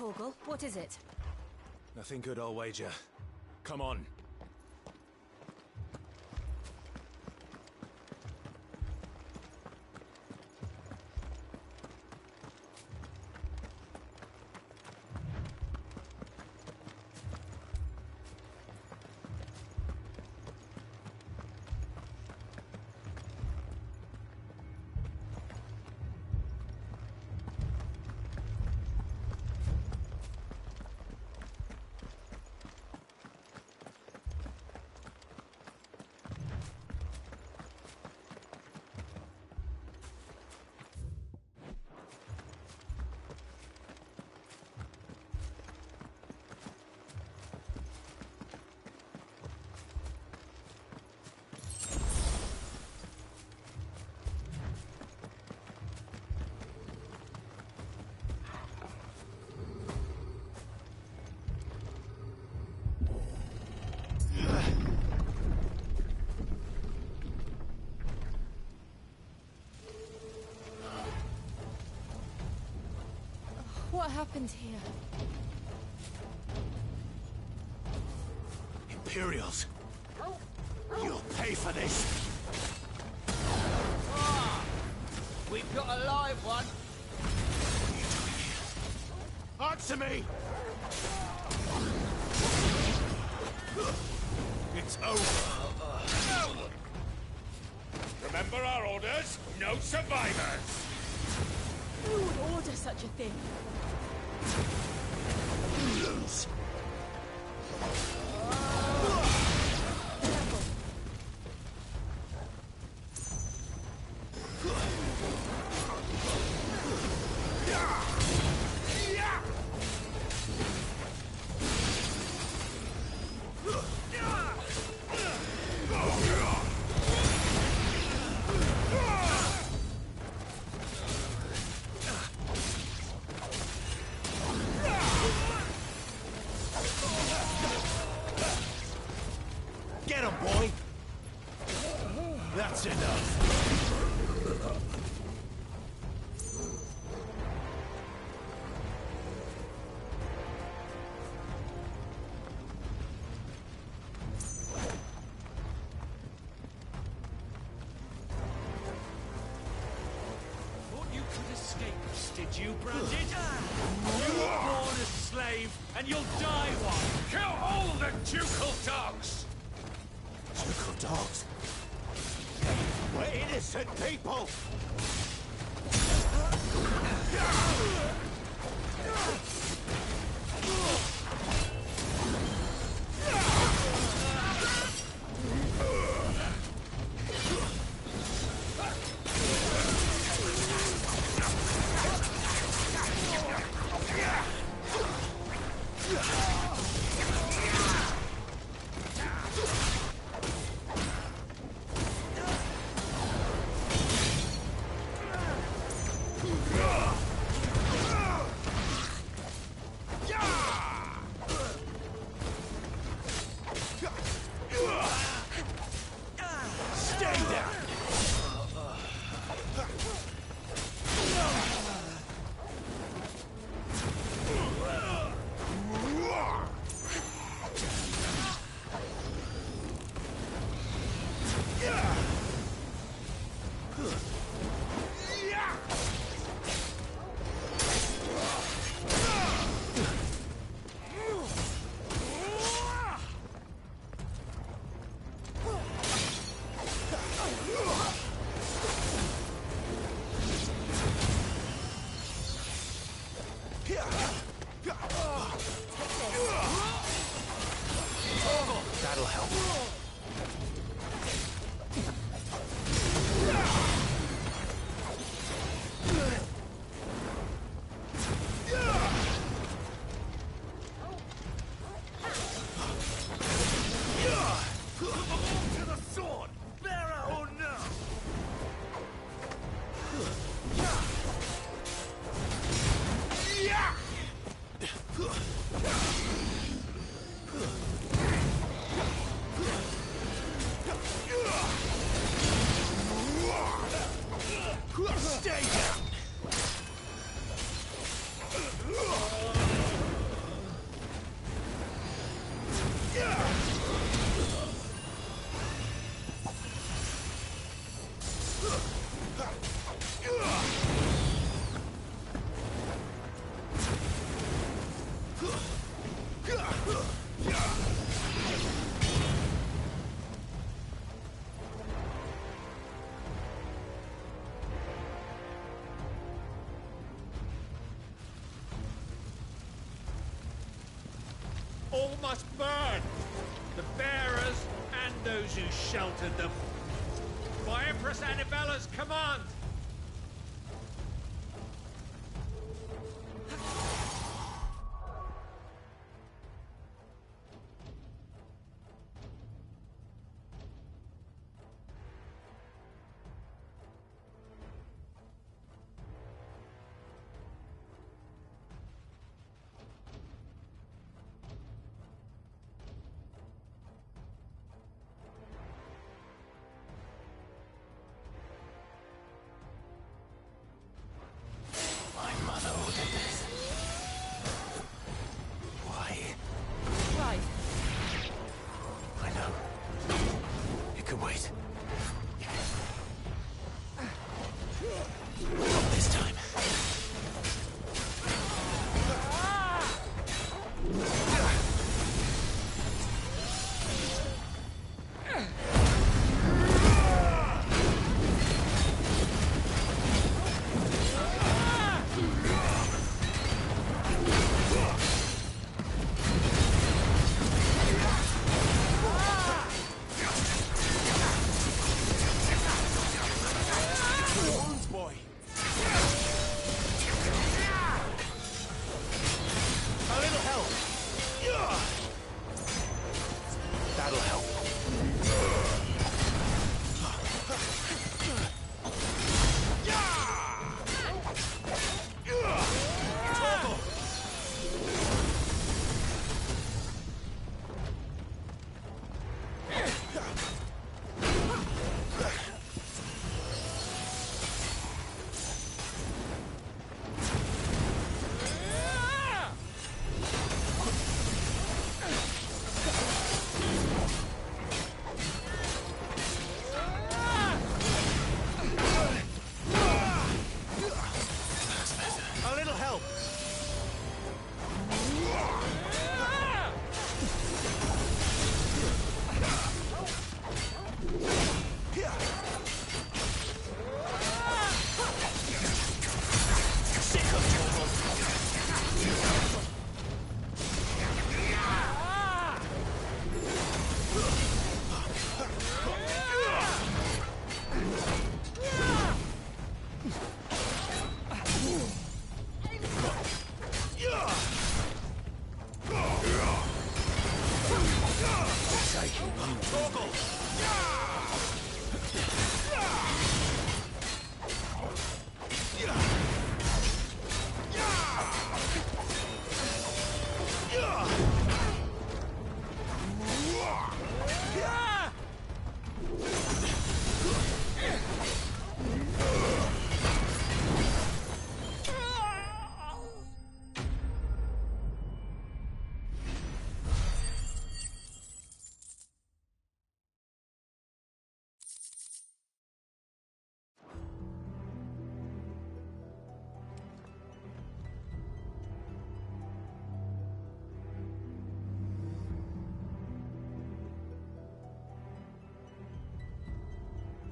Torgal, what is it? Nothing good, I'll wager. Come on. What happened here? Imperials! You'll pay for this! We've got a live one! What are you doing here? Answer me! It's over! Remember our orders? No survivors! Who would order such a thing? Lose! Get him, boy! That's enough! Thought you could escape us, did you, Branded? You were born a slave, and you'll die one! Kill all the ducal dogs! Ducal dogs? We're innocent people! That'll help. To the sword! Bearer or no! Stay down! must burn! The bearers and those who sheltered them. By Empress Annabella's command!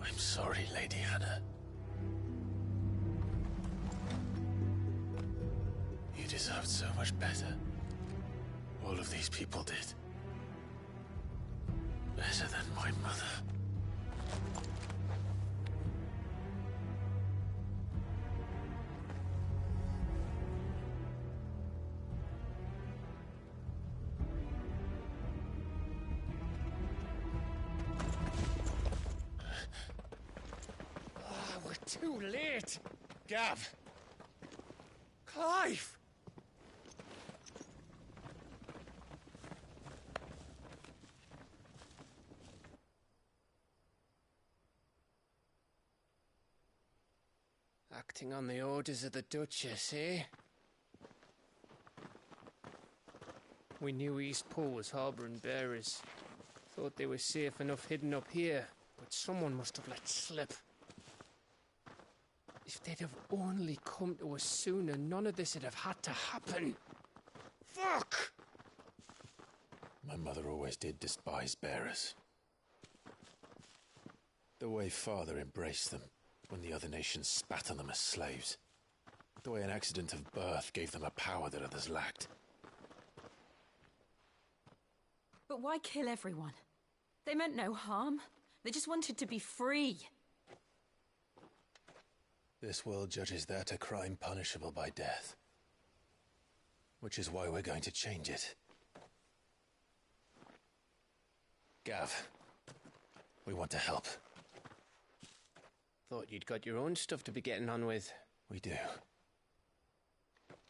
I'm sorry, Lady Hannah. You deserved so much better. All of these people did. Better than my mother. Too late! Gav! Clive! Acting on the orders of the Duchess, eh? We knew East Pool was harbouring bearers. Thought they were safe enough hidden up here, but someone must have let slip. If they'd have only come to us sooner, none of this would have had to happen. Fuck! My mother always did despise bearers. The way Father embraced them when the other nations spat on them as slaves. The way an accident of birth gave them a power that others lacked. But why kill everyone? They meant no harm. They just wanted to be free. This world judges that a crime punishable by death. Which is why we're going to change it. Gav, we want to help. Thought you'd got your own stuff to be getting on with. We do.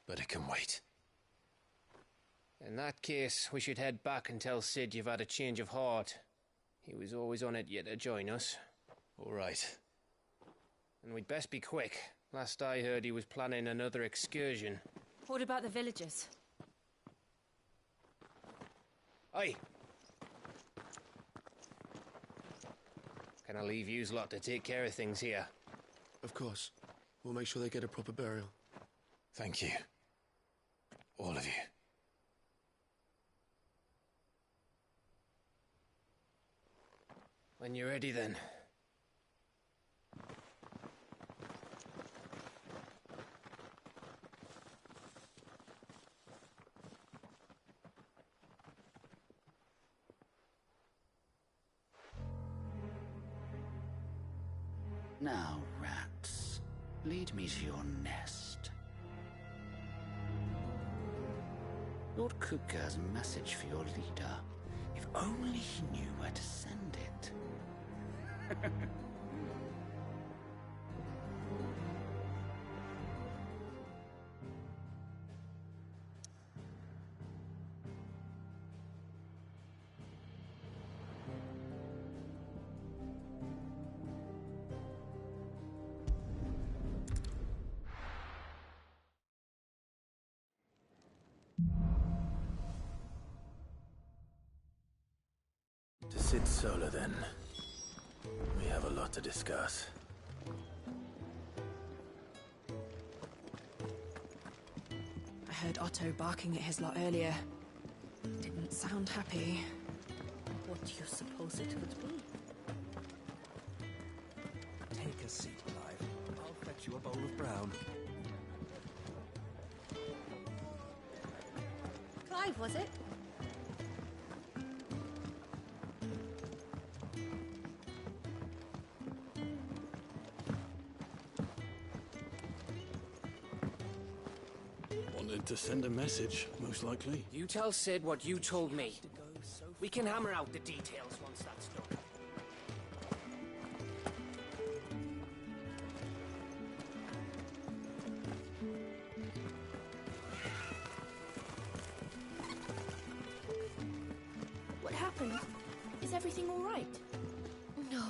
But it can wait. In that case, we should head back and tell Sid you've had a change of heart. He was always on it yet to join us. All right. And we'd best be quick. Last I heard, he was planning another excursion. What about the villagers? Aye. Can I leave yous lot to take care of things here? Of course. We'll make sure they get a proper burial. Thank you. All of you. When you're ready, then. Now, rats, lead me to your nest. Lord Kupka has a message for your leader. If only he knew where to send it. To Sid Solar, then. We have a lot to discuss. I heard Otto barking at his lot earlier. Didn't sound happy. What do you suppose it would be? Take a seat, Clive. I'll fetch you a bowl of brown. Clive, was it? Wanted to send a message, most likely. You tell Sid what you told me. We can hammer out the details once that's done. What happened? Is everything all right? No.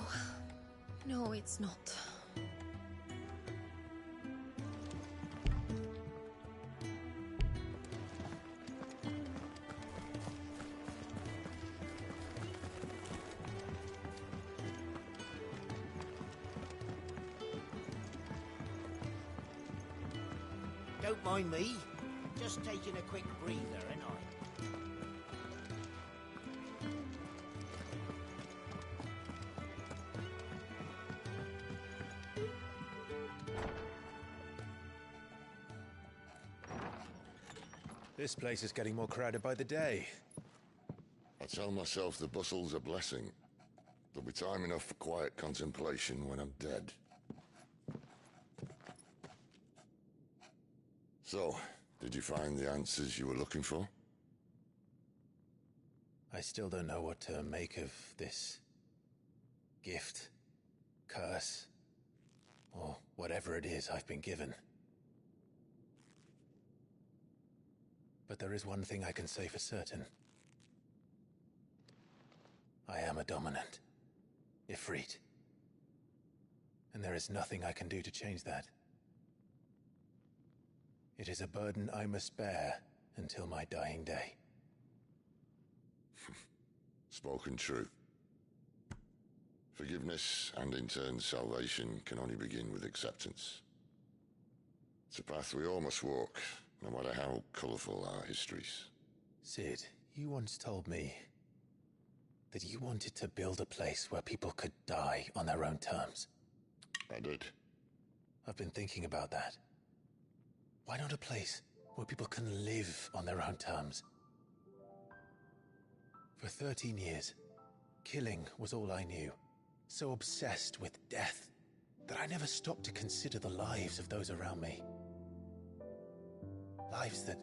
No, it's not. Don't mind me. Just taking a quick breather, ain't I? This place is getting more crowded by the day. I tell myself the bustle's a blessing. There'll be time enough for quiet contemplation when I'm dead. So, did you find the answers you were looking for? I still don't know what to make of this gift, curse, or whatever it is I've been given. But there is one thing I can say for certain. I am a dominant, Ifrit. And there is nothing I can do to change that. It is a burden I must bear until my dying day. Spoken true. Forgiveness and in turn salvation can only begin with acceptance. It's a path we all must walk, no matter how colourful our histories. Sid, you once told me that you wanted to build a place where people could die on their own terms. I did. I've been thinking about that. Why not a place where people can live on their own terms? For 13 years, killing was all I knew. So obsessed with death that I never stopped to consider the lives of those around me. Lives that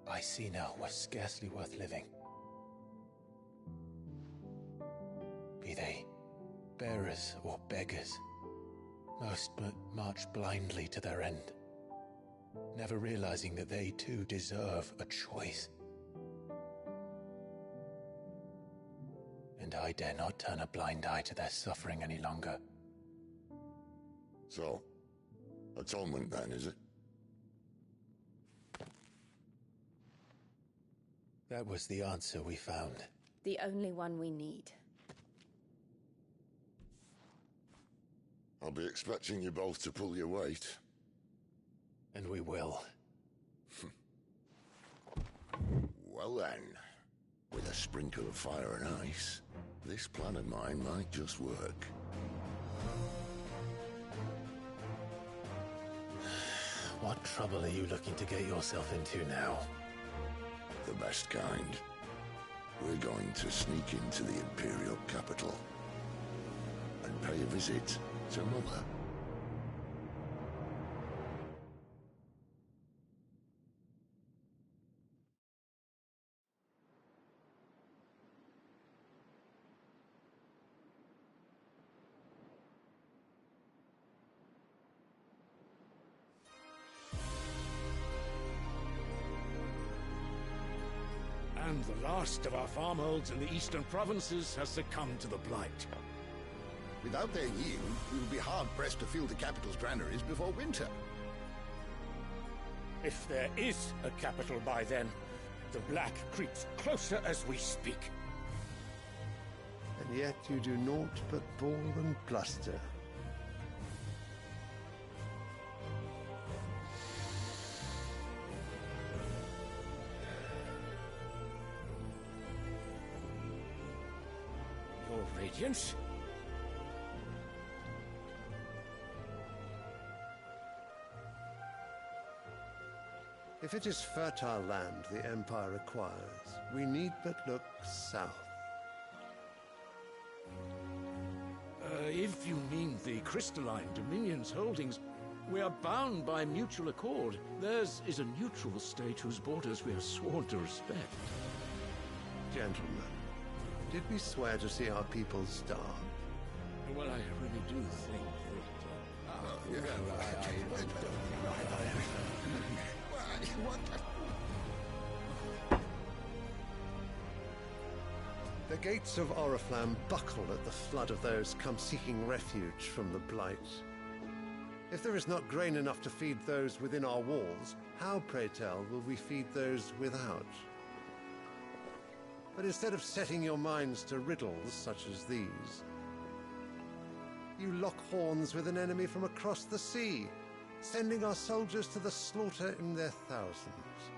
I see now were scarcely worth living. Be they bearers or beggars, most but march blindly to their end, never realizing that they too deserve a choice. And I dare not turn a blind eye to their suffering any longer. So, atonement then, is it? That was the answer we found. The only one we need. I'll be expecting you both to pull your weight. And we will. Well then, with a sprinkle of fire and ice, this plan of mine might just work. What trouble are you looking to get yourself into now? The best kind. We're going to sneak into the Imperial capital and pay a visit to Mother. And the last of our farmholds in the eastern provinces has succumbed to the blight. Without their yield, we will be hard-pressed to fill the capital's granaries before winter. If there is a capital by then, the black creeps closer as we speak. And yet you do naught but bawl and bluster. Your Radiance? If it is fertile land the Empire acquires, we need but look south. If you mean the crystalline Dominion's holdings, we are bound by mutual accord. Theirs is a neutral state whose borders we are sworn to respect. Gentlemen, did we swear to see our people starve? Well, I really do think The gates of Oriflamme buckle at the flood of those come seeking refuge from the blight. If there is not grain enough to feed those within our walls, how, pray tell, will we feed those without? But instead of setting your minds to riddles such as these, you lock horns with an enemy from across the sea, sending our soldiers to the slaughter in their thousands.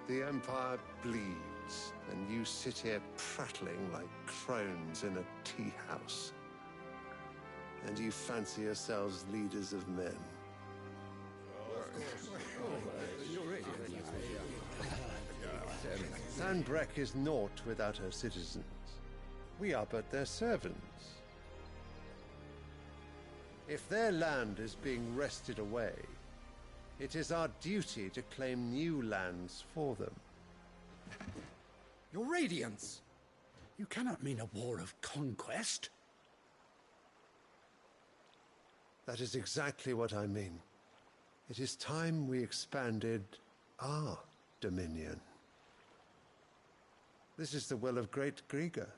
The Empire bleeds, and you sit here prattling like crones in a tea house. And you fancy yourselves leaders of men. Sanbreque is naught without her citizens. We are but their servants. If their land is being wrested away, it is our duty to claim new lands for them. Your Radiance! You cannot mean a war of conquest. That is exactly what I mean. It is time we expanded our dominion. This is the will of great Grieger.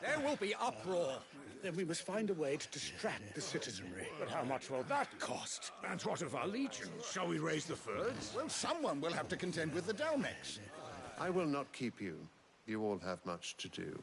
There will be uproar. Then we must find a way to distract the citizenry. But how much will that cost? And what of our legions? Shall we raise the furs? Well, someone will have to contend with the Dalmex. I will not keep you. You all have much to do.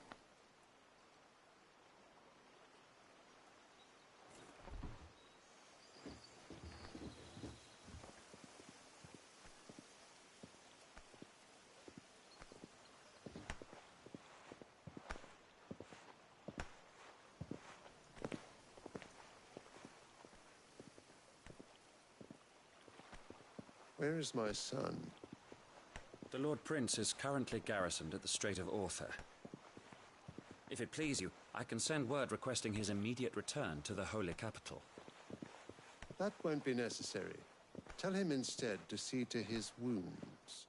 Where is my son? The Lord Prince is currently garrisoned at the Strait of Author. If it please you, I can send word requesting his immediate return to the Holy Capital. That won't be necessary. Tell him instead to see to his wounds.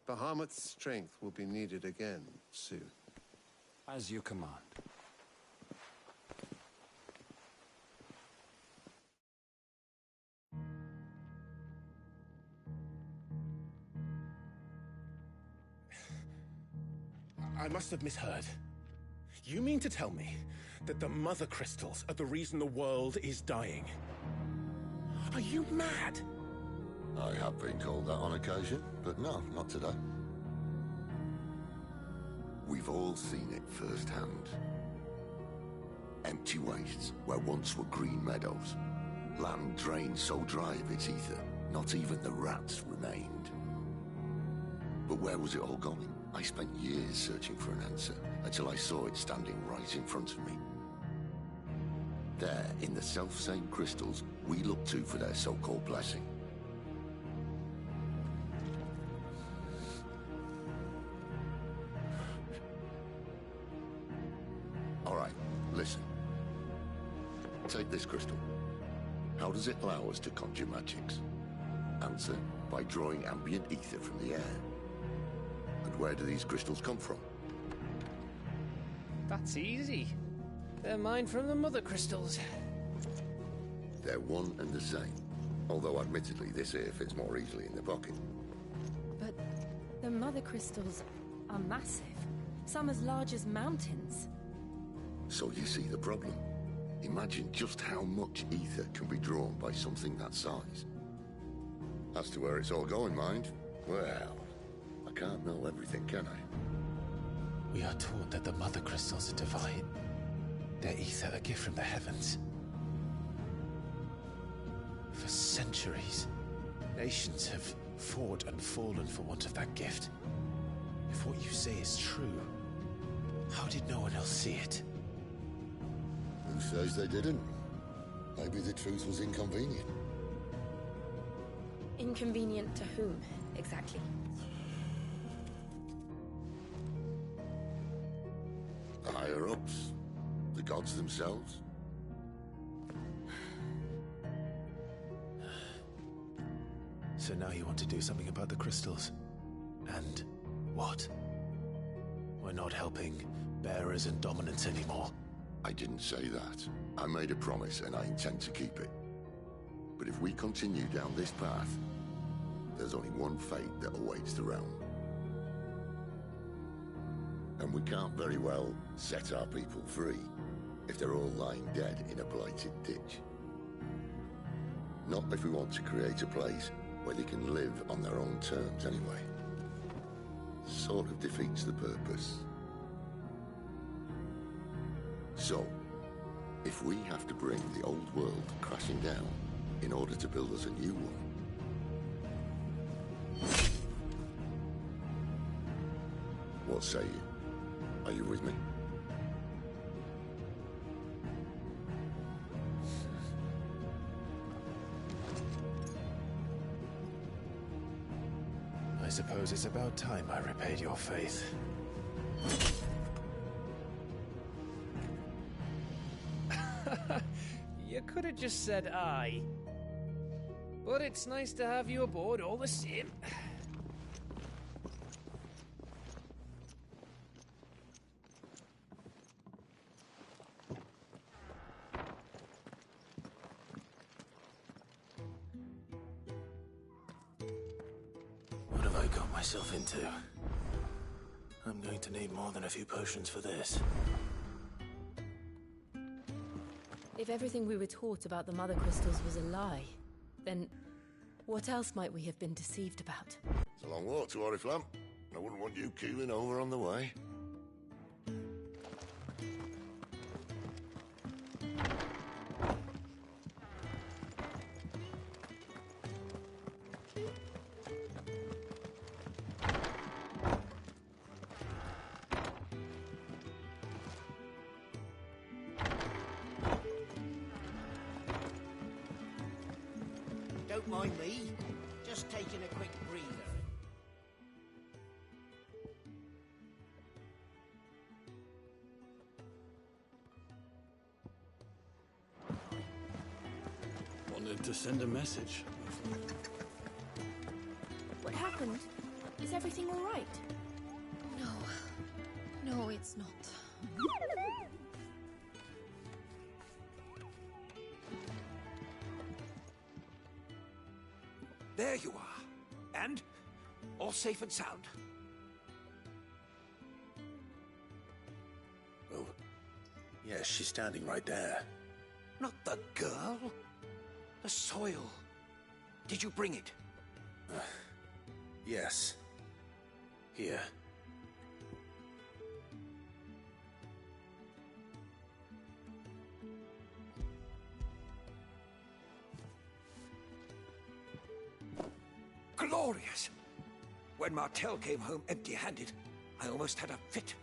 Bahamut's strength will be needed again soon. As you command. I must have misheard. You mean to tell me that the Mother Crystals are the reason the world is dying? Are you mad? I have been called that on occasion, but no, not today. We've all seen it firsthand. Empty wastes where once were green meadows. Land drained so dry of its ether, not even the rats remained. But where was it all going? I spent years searching for an answer, until I saw it standing right in front of me. There, in the self-same crystals we look to for their so-called blessing. All right, listen. Take this crystal. How does it allow us to conjure magics? Answer, by drawing ambient ether from the air. And where do these crystals come from? That's easy. They're mined from the Mother Crystals. They're one and the same. Although admittedly this here fits more easily in the pocket. But the Mother Crystals are massive. Some as large as mountains. So you see the problem. Imagine just how much ether can be drawn by something that size. As to where it's all going, mind, well, I can't know everything, can I? We are taught that the Mother Crystals are divine. Their ether a gift from the heavens. For centuries, nations have fought and fallen for want of that gift. If what you say is true, how did no one else see it? Who says they didn't? Maybe the truth was inconvenient. Inconvenient to whom, exactly? The higher-ups? The gods themselves? So now you want to do something about the crystals? And what? We're not helping bearers and dominants anymore. I didn't say that. I made a promise and I intend to keep it. But if we continue down this path, there's only one fate that awaits the realm. And we can't very well set our people free if they're all lying dead in a blighted ditch. Not if we want to create a place where they can live on their own terms anyway. Sort of defeats the purpose. So, if we have to bring the old world crashing down in order to build us a new one, what say you? Are you with me? I suppose it's about time I repaid your faith. You could have just said aye. But it's nice to have you aboard all the same. What have I got myself into? I'm going to need more than a few potions for this. If everything we were taught about the Mother Crystals was a lie, then what else might we have been deceived about? It's a long walk to Oriflamme. I wouldn't want you keeling over on the way. Don't mind me. Just Just taking a quick breather. Wanted to send a message. What happened? Is everything all right? No, it's not. There you are. And? All safe and sound? Oh, yes, she's standing right there. Not the girl. The soil. Did you bring it? Yes. Here. Glorious! When Martel came home empty-handed, I almost had a fit.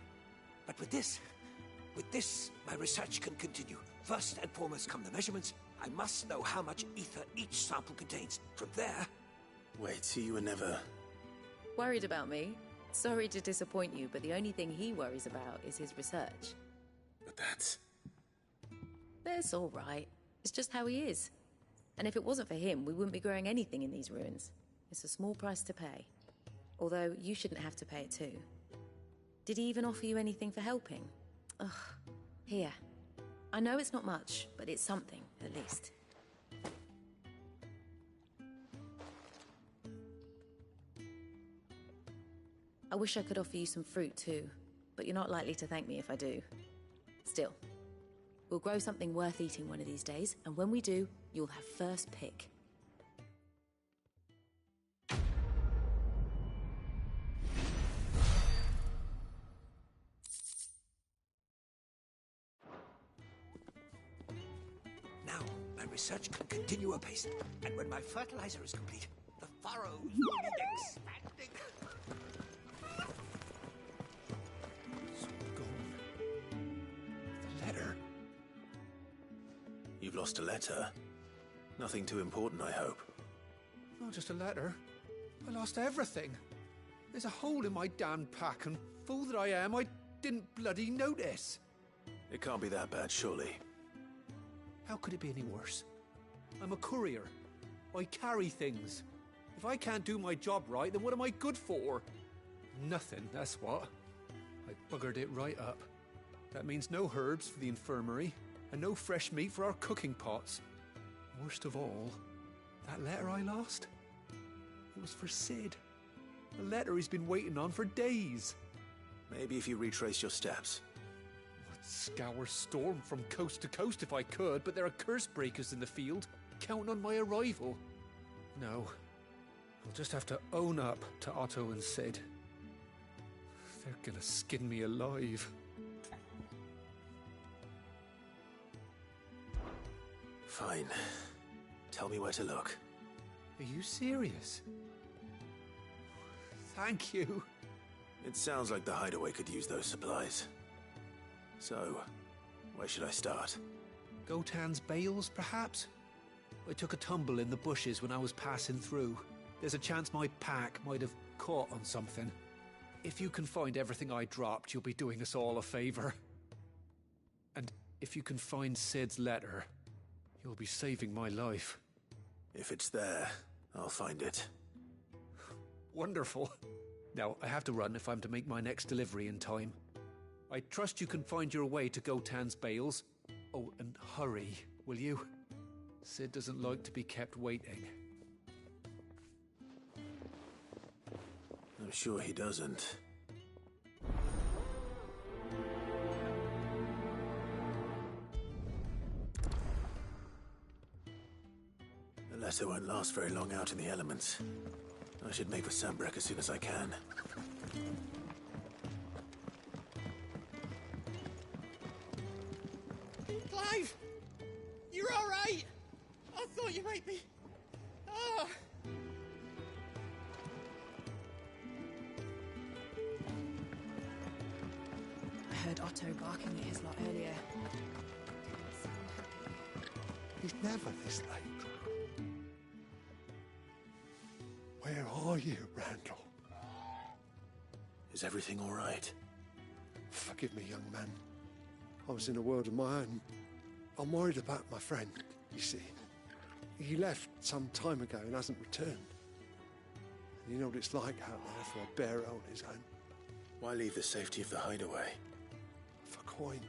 But with this, my research can continue. First and foremost come the measurements. I must know how much ether each sample contains. From there... Wait, so you were never... Worried about me? Sorry to disappoint you, but the only thing he worries about is his research. But that's... That's all right. It's just how he is. And if it wasn't for him, we wouldn't be growing anything in these ruins. It's a small price to pay. Although, you shouldn't have to pay it too. Did he even offer you anything for helping? Ugh. Here. I know it's not much, but it's something, at least. I wish I could offer you some fruit too, but you're not likely to thank me if I do. Still, we'll grow something worth eating one of these days, and when we do, you'll have first pick. Now, my research can continue apace. And when my fertilizer is complete, the furrows will need expanding. You've lost a letter. Nothing too important, I hope. Not just a letter. I lost everything. There's a hole in my damn pack, and fool that I am, I didn't bloody notice. It can't be that bad, surely. How could it be any worse? I'm a courier. I carry things. If I can't do my job right, then what am I good for? Nothing, that's what. I buggered it right up. That means no herbs for the infirmary, and no fresh meat for our cooking pots. Worst of all, that letter I lost? It was for Sid. A letter he's been waiting on for days. Maybe if you retrace your steps. I'd scour Storm from coast to coast if I could, but there are curse breakers in the field, counting on my arrival. No, I'll just have to own up to Otto and Sid. They're gonna skin me alive. Fine. Tell me where to look. Are you serious? Thank you. It sounds like the hideaway could use those supplies. So, where should I start? Gotan's bales, perhaps? I took a tumble in the bushes when I was passing through. There's a chance my pack might have caught on something. If you can find everything I dropped, you'll be doing us all a favor. And if you can find Sid's letter, you'll be saving my life. If it's there, I'll find it. Wonderful. Now, I have to run if I'm to make my next delivery in time. I trust you can find your way to Gotan's bales. Oh, and hurry, will you? Sid doesn't like to be kept waiting. I'm sure he doesn't. The letter won't last very long out in the elements. I should make for Sambrek as soon as I can. Clive! You're all right! I thought you might be... Ah! I heard Otto barking at his lot earlier. He's never this late. are you, Randall? Is everything all right? Forgive me, young man. I was in a world of my own. I'm worried about my friend, you see. He left some time ago and hasn't returned. And you know what it's like out there for a bearer on his own. Why leave the safety of the hideaway? For coin.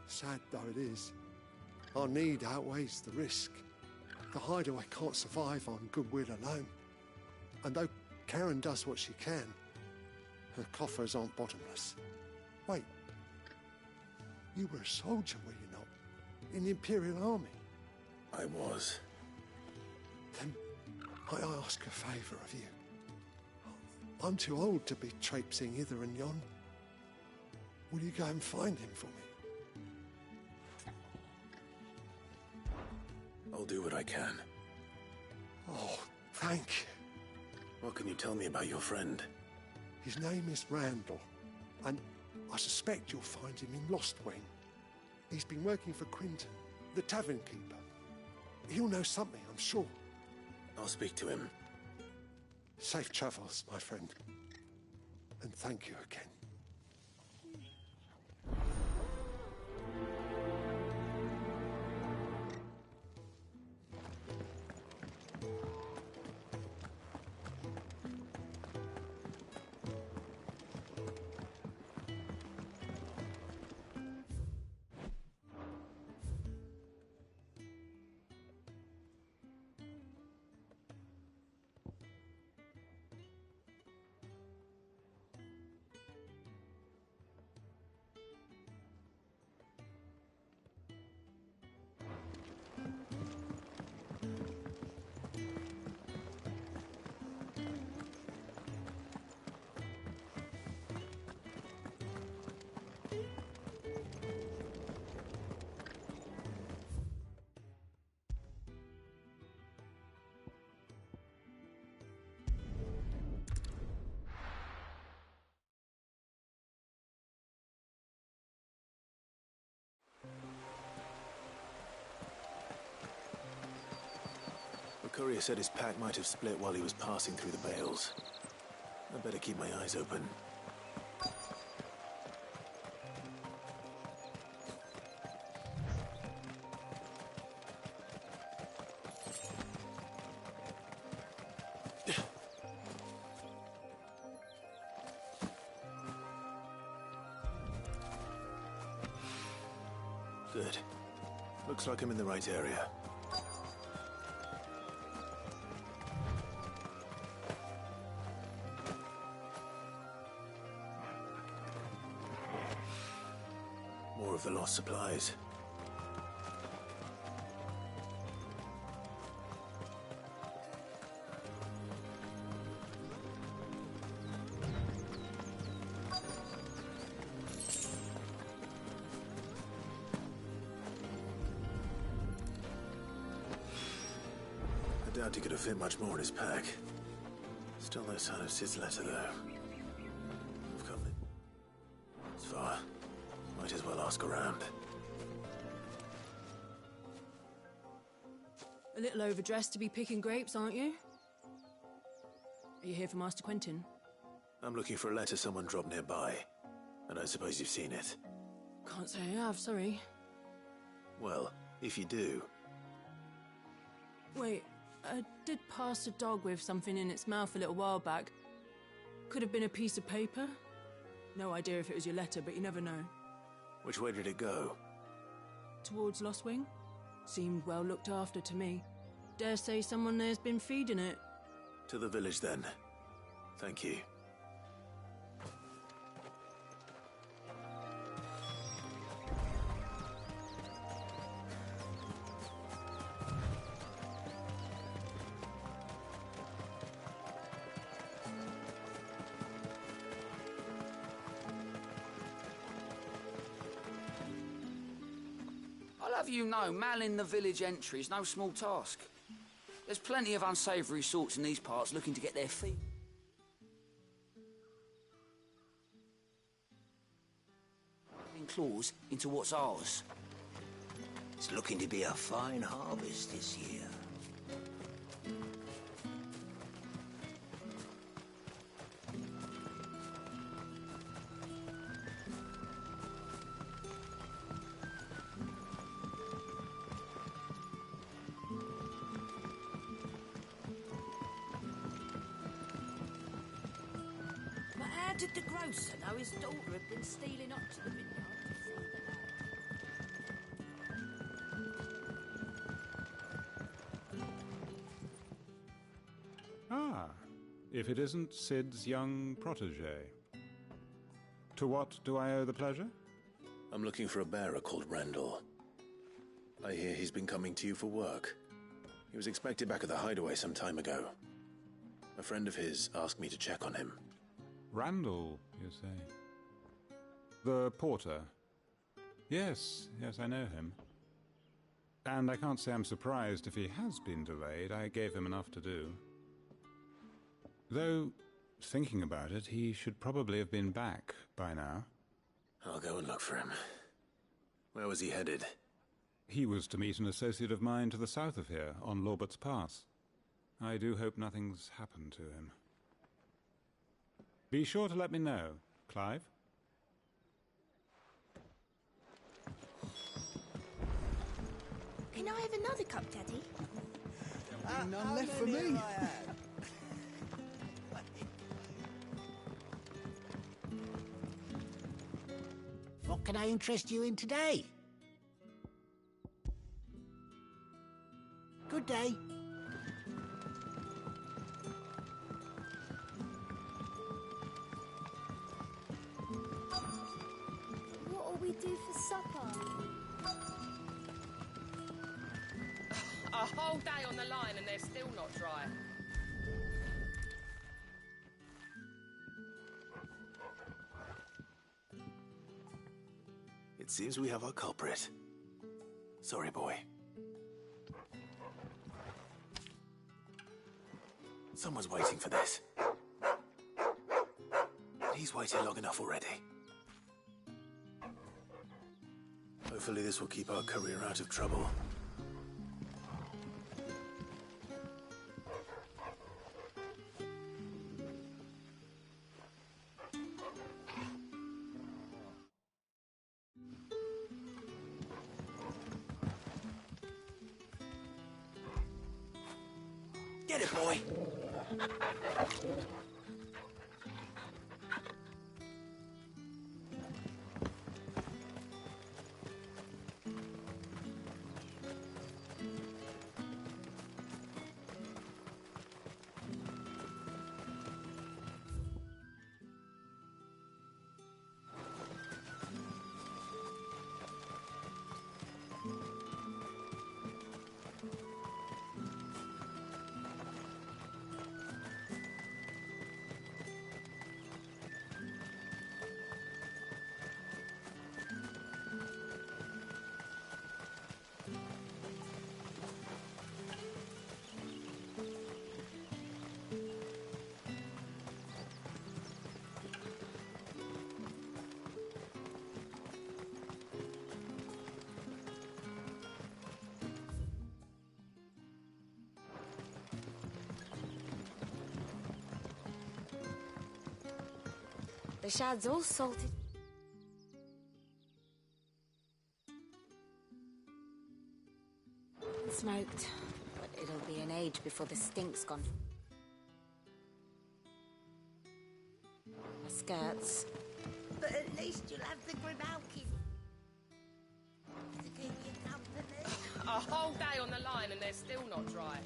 Sad though it is, our need outweighs the risk. The hideaway can't survive on goodwill alone. And though Karen does what she can, her coffers aren't bottomless. Wait. You were a soldier, were you not? In the Imperial Army? I was. Then I ask a favour of you. I'm too old to be traipsing hither and yon. Will you go and find him for me? I'll do what I can. Oh, thank you. What can you tell me about your friend? His name is Randall, and I suspect you'll find him in Lost Wing. He's been working for Quinton, the tavern keeper. He'll know something, I'm sure. I'll speak to him. Safe travels, my friend. And thank you again. The courier said his pack might have split while he was passing through the bales. I better keep my eyes open. Good. Looks like I'm in the right area. More of the lost supplies. I doubt he could have fit much more in his pack. Still no sign of Sid's letter, though. I've come this far. Might as well ask around. A little overdressed to be picking grapes, aren't you? Are you here for Master Quentin? I'm looking for a letter someone dropped nearby. And I suppose you've seen it. Can't say I have, sorry. Well, if you do... Wait, I did pass a dog with something in its mouth a little while back. Could have been a piece of paper. No idea if it was your letter, but you never know. Which way did it go? Towards Lost Wing. Seemed well looked after to me. Dare say someone there's been feeding it. To the village, then. Thank you. I'll have you know, manning the village entry is no small task. There's plenty of unsavoury sorts in these parts looking to get their feet. Claws into what's ours. It's looking to be a fine harvest this year. did the grocer know his daughter had been stealing up to the vineyard to see the lad? Ah, if it isn't Sid's young protege. To what do I owe the pleasure? I'm looking for a bearer called Randall. I hear he's been coming to you for work. He was expected back at the hideaway some time ago. A friend of his asked me to check on him. Randall, you say? The porter? Yes, I know him. And I can't say I'm surprised if he has been delayed. I gave him enough to do. Though, thinking about it, he should probably have been back by now. I'll go and look for him. Where was he headed? He was to meet an associate of mine to the south of here, on Lorbert's Pass. I do hope nothing's happened to him. Be sure to let me know, Clive. Can I have another cup, Daddy? None left for me. What can I interest you in today? Good day. What'll we do for supper? A whole day on the line and they're still not dry. It seems we have our culprit. Sorry, boy. Someone's waiting for this. He's waited long enough already. Hopefully this will keep our courier out of trouble. Get it, boy! The shad's all salted. Smoked, but it'll be an age before the stink's gone. My skirts. But at least you'll have the grimalkin to keep you company. A whole day on the line and they're still not dry.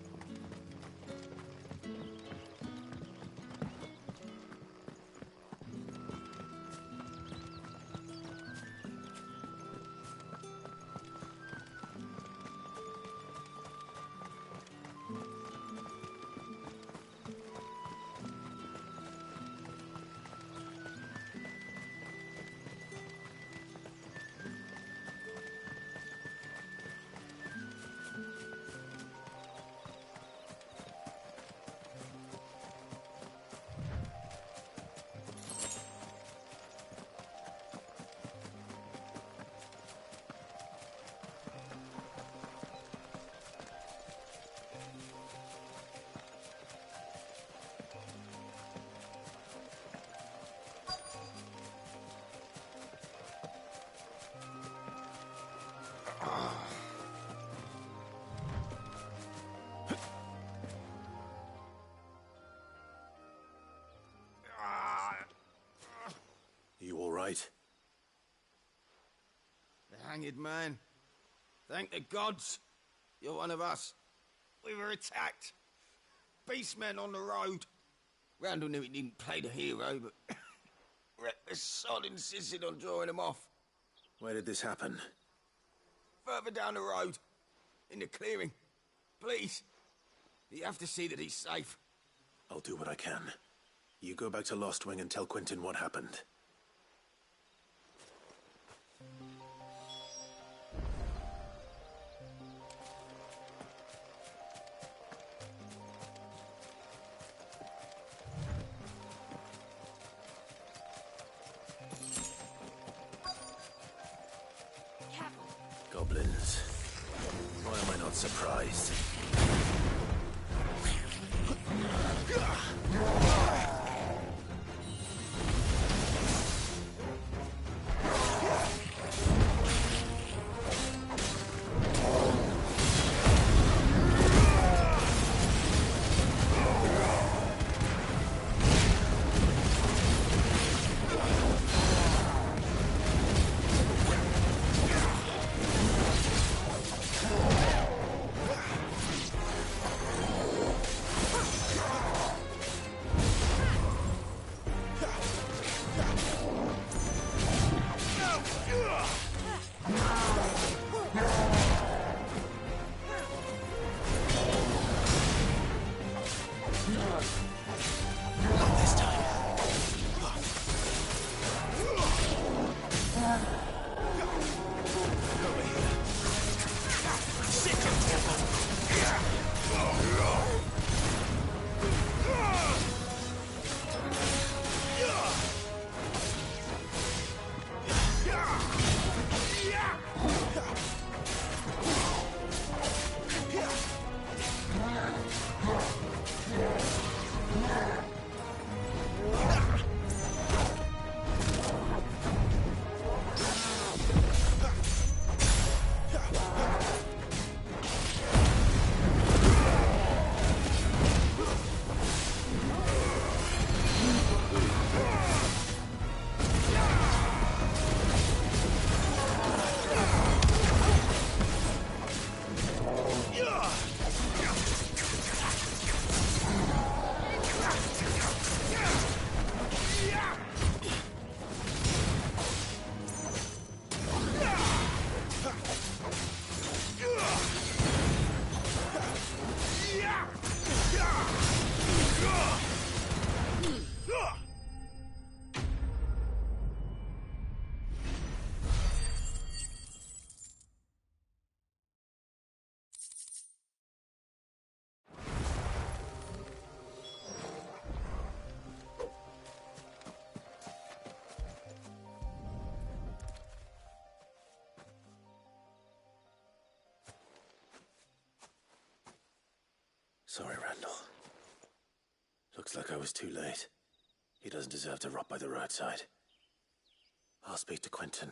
right? The hanged man. Thank the gods. You're one of us. We were attacked. Beastmen on the road. Randall knew he didn't play the hero, but the sod insisted on drawing him off. Where did this happen? Further down the road. In the clearing. Please. You have to see that he's safe. I'll do what I can. You go back to Lost Wing and tell Quentin what happened. Goblins. Why am I not surprised? Sorry, Randall. Looks like I was too late. He doesn't deserve to rot by the roadside. I'll speak to Quentin.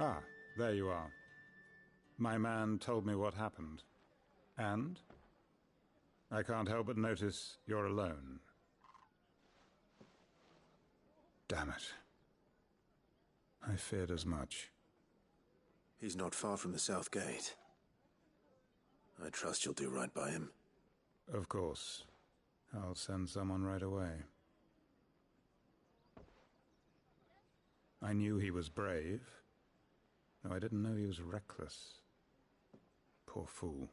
Ah, there you are. My man told me what happened. And? I can't help but notice you're alone. Damn it. I feared as much. He's not far from the South Gate. I trust you'll do right by him. Of course. I'll send someone right away. I knew he was brave, though I didn't know he was reckless. Poor fool.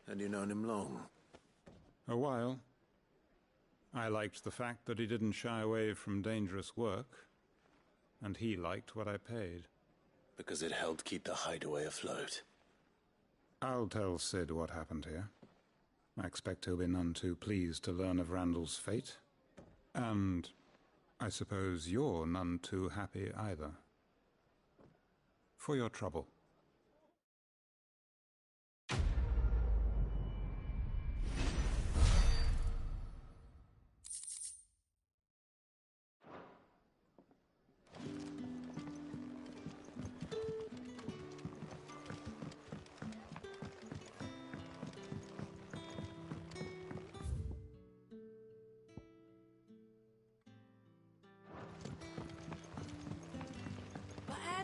And you known him long? A while. I liked the fact that he didn't shy away from dangerous work, and he liked what I paid. Because it helped keep the hideaway afloat. I'll tell Sid what happened here. I expect he'll be none too pleased to learn of Randall's fate. And I suppose you're none too happy either. For your trouble.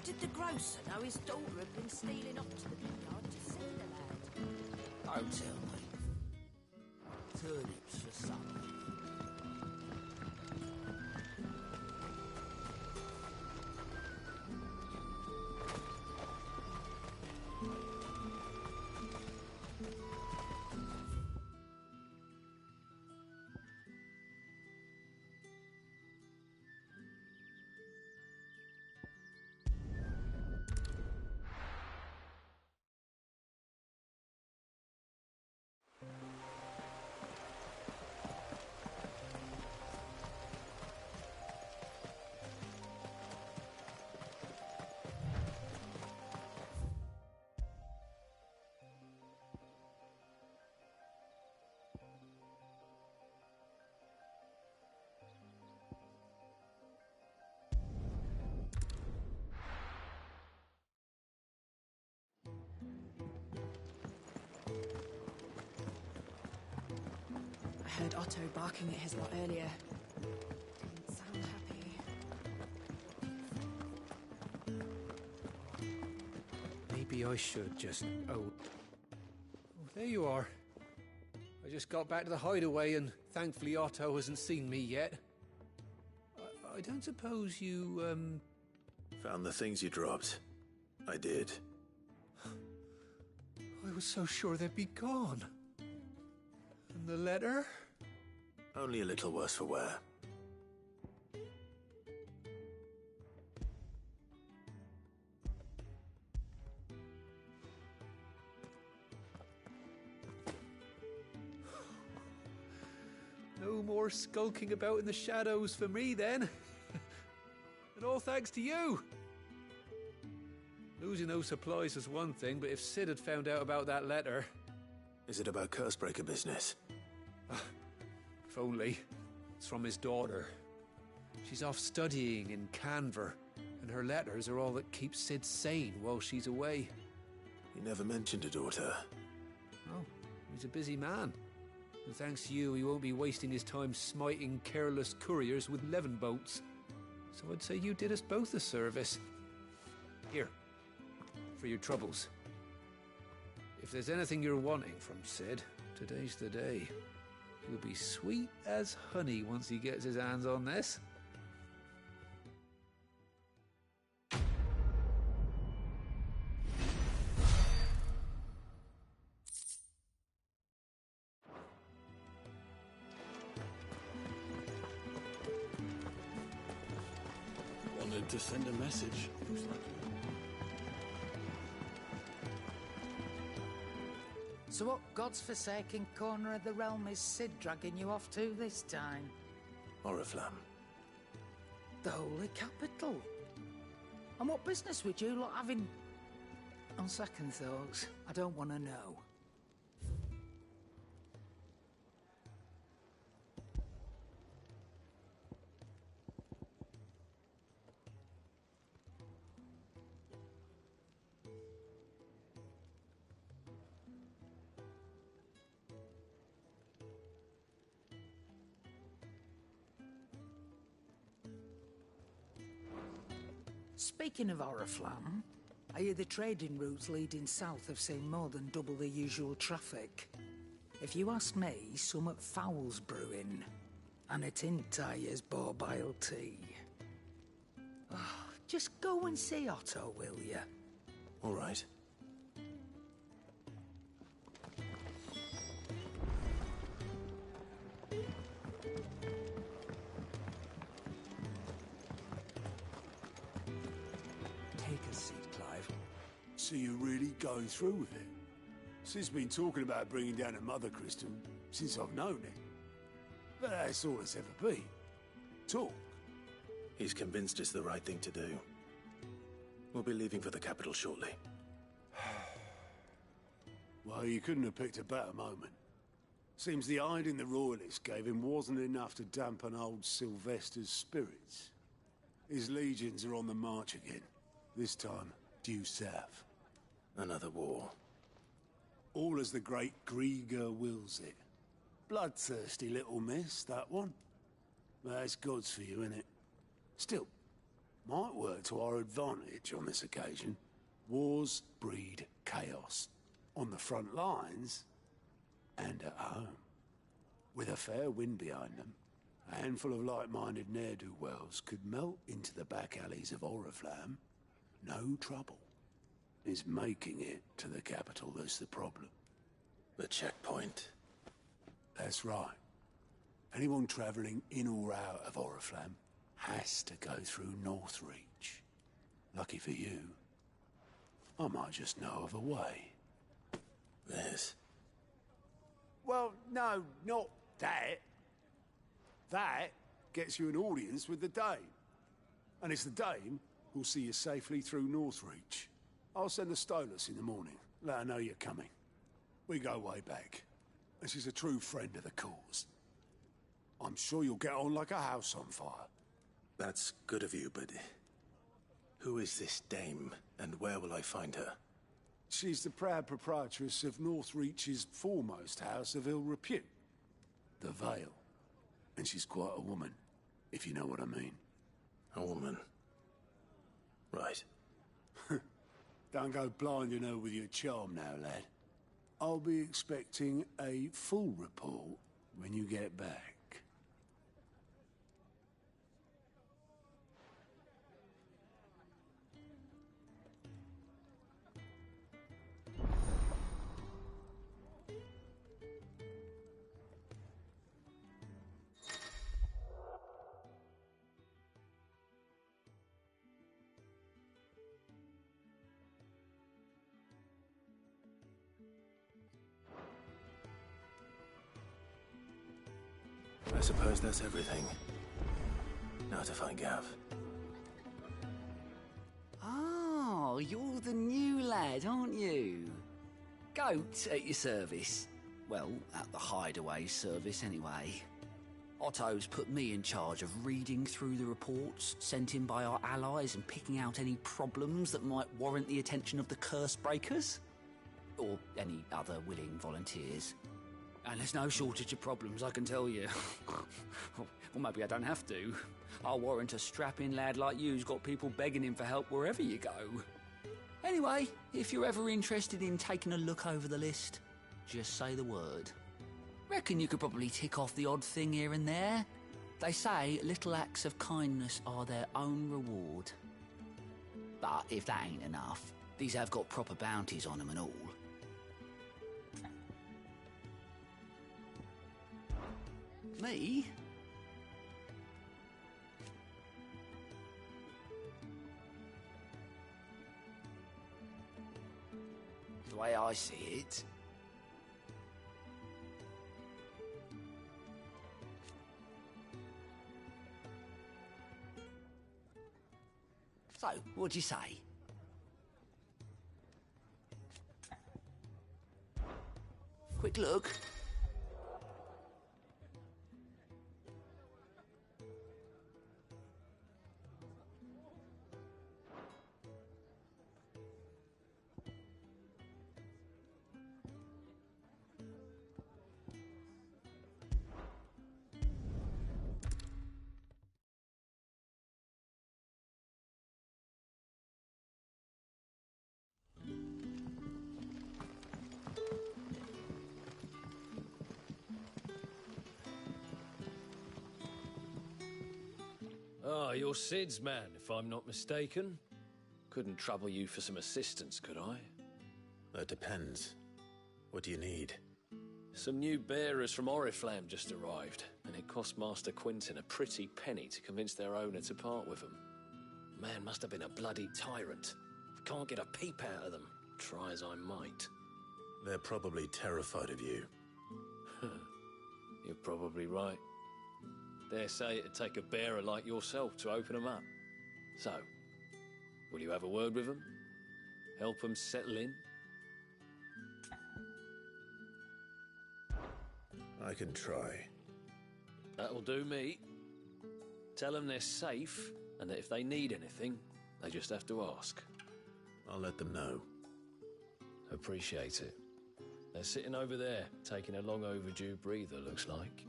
Did the grocer know his daughter had been stealing off to the vineyard to see the lad? Don't tell me. Turnips for supper. I heard Otto barking at his lot earlier. Didn't sound happy. Maybe I should just... Oh, there you are. I just got back to the hideaway and thankfully Otto hasn't seen me yet. I don't suppose you, Found the things you dropped. I did. I was so sure they'd be gone. And the letter? Only a little worse for wear. No more skulking about in the shadows for me, then. And all thanks to you. Losing those supplies is one thing, but if Sid had found out about that letter... Is it about Cursebreaker business? If only. It's from his daughter. She's off studying in Canver, and her letters are all that keeps Sid sane while she's away. He never mentioned a daughter. Oh, he's a busy man. And thanks to you, he won't be wasting his time smiting careless couriers with levin boats. So I'd say you did us both a service. Here, for your troubles. If there's anything you're wanting from Sid, today's the day. He'll be sweet as honey once he gets his hands on this. Wanted to send a message. So what God's forsaken corner of the realm is Sid dragging you off to this time? Oriflamme. The Holy Capital. And what business would you lot having? On second thoughts, I don't want to know. Speaking of Oriflamme, I hear the trading routes leading south have seen more than double the usual traffic. If you ask me, summat foul's brewing. And it ain't Tyre's borbile tea. Oh, just go and see Otto, will you? All right. Take a seat, Clive. So you're really going through with it? Sis been talking about bringing down a Mother Christian since I've known it. But that's all it's ever been. Talk. He's convinced it's the right thing to do. We'll be leaving for the capital shortly. Well, you couldn't have picked a better moment. Seems the hiding the Royalists gave him wasn't enough to dampen old Sylvester's spirits. His legions are on the march again. This time, due south. Another war. All as the great Grieger wills it. Bloodthirsty little miss, that one. That's God's for you, innit? Still, might work to our advantage on this occasion. Wars breed chaos. On the front lines, and at home. With a fair wind behind them, a handful of like-minded ne'er-do-wells could melt into the back alleys of Oriflamme. No trouble. It's making it to the capital that's the problem. The checkpoint. That's right. Anyone travelling in or out of Oriflamme has to go through Northreach. Lucky for you, I might just know of a way. This? Well, no, not that. That gets you an audience with the Dame. And it's the Dame who'll see you safely through Northreach. I'll send the Stolas in the morning. Let her know you're coming. We go way back. And she's a true friend of the cause. I'm sure you'll get on like a house on fire. That's good of you, but who is this Dame, and where will I find her? She's the proud proprietress of Northreach's foremost house of ill repute, the Vale. And she's quite a woman, if you know what I mean. A woman? Right. Don't go blinding her with your charm now, lad. I'll be expecting a full report when you get back. I suppose that's everything. Now to find Gav. Oh, you're the new lad, aren't you? Goat at your service. Well, at the hideaway service anyway. Otto's put me in charge of reading through the reports sent in by our allies and picking out any problems that might warrant the attention of the curse breakers. Or any other willing volunteers. And there's no shortage of problems, I can tell you. Well, maybe I don't have to. I'll warrant a strapping lad like you's got people begging him for help wherever you go. Anyway, if you're ever interested in taking a look over the list, just say the word. Reckon you could probably tick off the odd thing here and there. They say little acts of kindness are their own reward. But if that ain't enough, these have got proper bounties on them and all. Me? The way I see it, so, what'd you say? Quick look. Ah, you're Sid's man, if I'm not mistaken. Couldn't trouble you for some assistance, could I? That depends. What do you need? Some new bearers from Oriflamme just arrived, and it cost Master Quinton a pretty penny to convince their owner to part with them. Man must have been a bloody tyrant. Can't get a peep out of them, try as I might. They're probably terrified of you. You're probably right. Dare say it'd take a bearer like yourself to open them up. So, will you have a word with them? Help them settle in? I can try. That'll do me. Tell them they're safe, and that if they need anything, they just have to ask. I'll let them know. Appreciate it. They're sitting over there, taking a long overdue breather, looks like.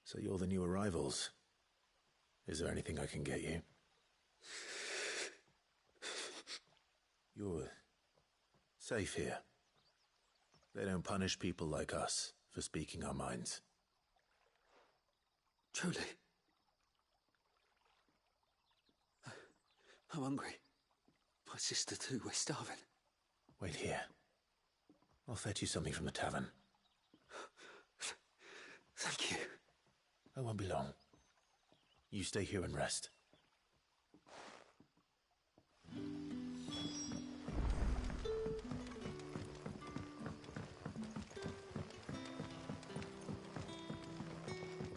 So you're the new arrivals. Is there anything I can get you? You're safe here. They don't punish people like us for speaking our minds. Truly. I'm hungry. My sister too, we're starving. Wait here. I'll fetch you something from the tavern. Thank you. I won't be long. You stay here and rest.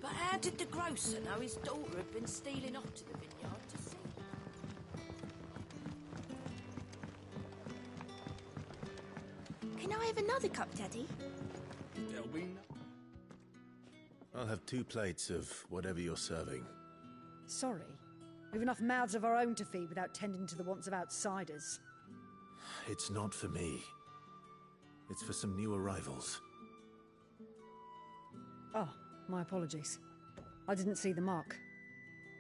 But how did the grocer know his daughter had been stealing off to the vineyard to see? Can I have another cup, Daddy? There'll be no... I'll have 2 plates of whatever you're serving. Sorry. We've enough mouths of our own to feed without tending to the wants of outsiders. It's not for me. It's for some new arrivals. Oh, my apologies. I didn't see the mark.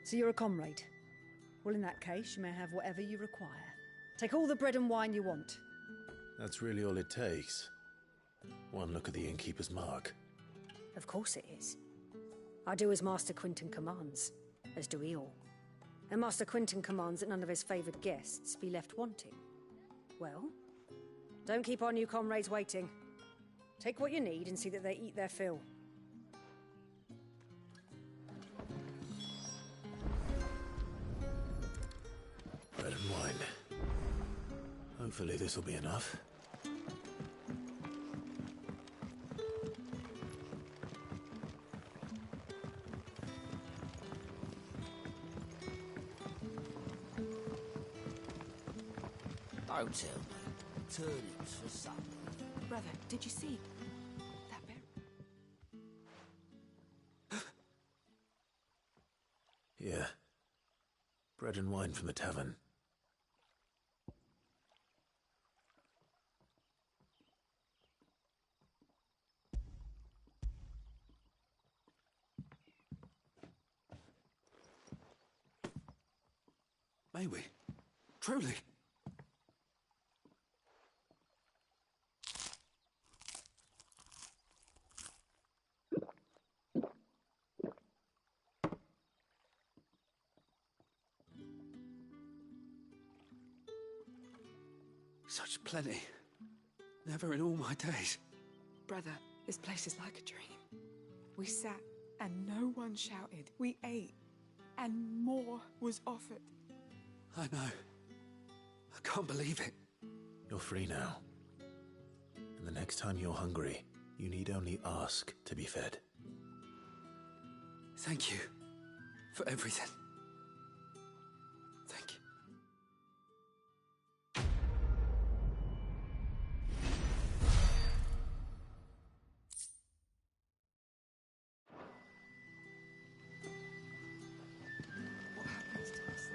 So you're a comrade. Well, in that case, you may have whatever you require. Take all the bread and wine you want. That's really all it takes. One look at the innkeeper's mark. Of course it is. I do as Master Quinton commands, as do we all. And Master Quinton commands that none of his favoured guests be left wanting. Well, don't keep our new comrades waiting. Take what you need and see that they eat their fill. Bread and wine. Hopefully this'll be enough. Don't tell me. Turnips for supper. Brother, did you see that bear? Yeah. Bread and wine from the tavern. May we? Truly? Such plenty. Never in all my days. Brother, this place is like a dream. We sat and no one shouted. We ate and more was offered. I know. I can't believe it. You're free now. And the next time you're hungry, you need only ask to be fed. Thank you for everything. Thank you. What happens to us?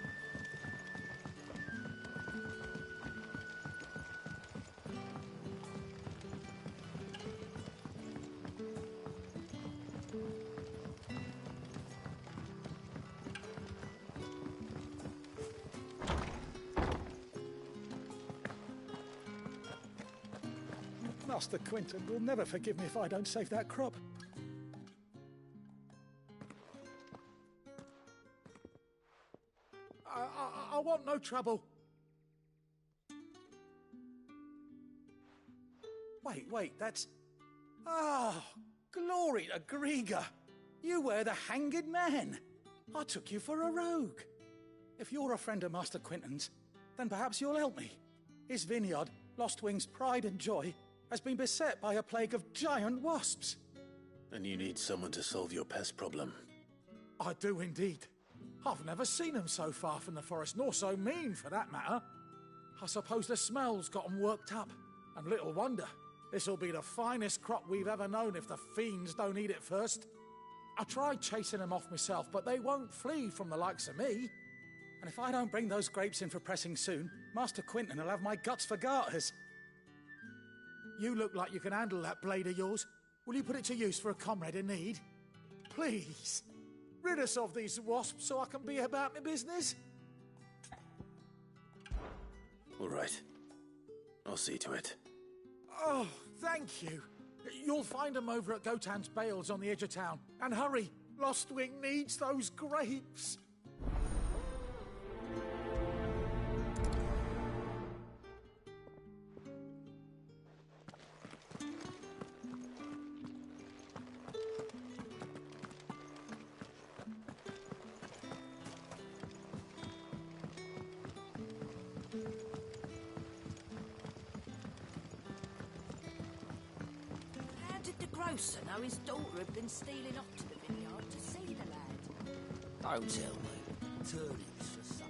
Master Quinton will never forgive me if I don't save that crop. I want no trouble. Wait, that's... Oh, glory to Grieger. You were the hanged man. I took you for a rogue. If you're a friend of Master Quinton's, then perhaps you'll help me. His vineyard, Lostwing's pride and joy, has been beset by a plague of giant wasps. And you need someone to solve your pest problem. I do indeed. I've never seen them so far from the forest, nor so mean for that matter. I suppose the smell's got them worked up. And little wonder. This'll be the finest crop we've ever known if the fiends don't eat it first. I tried chasing them off myself, but they won't flee from the likes of me. And if I don't bring those grapes in for pressing soon, Master Quinton will have my guts for garters. You look like you can handle that blade of yours. Will you put it to use for a comrade in need? Please, rid us of these wasps so I can be about my business. All right. I'll see to it. Oh, thank you. You'll find them over at Gotan's Bales on the edge of town. And hurry, Lostwing needs those grapes. Grocer know his daughter had been stealing off to the vineyard to see the lad. Don't tell me. Turnips for some.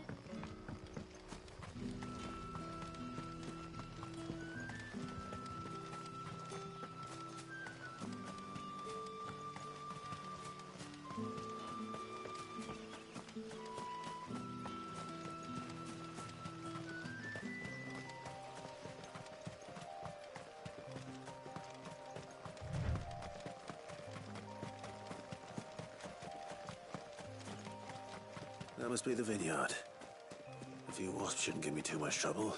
That must be the vineyard. A few wasps shouldn't give me too much trouble.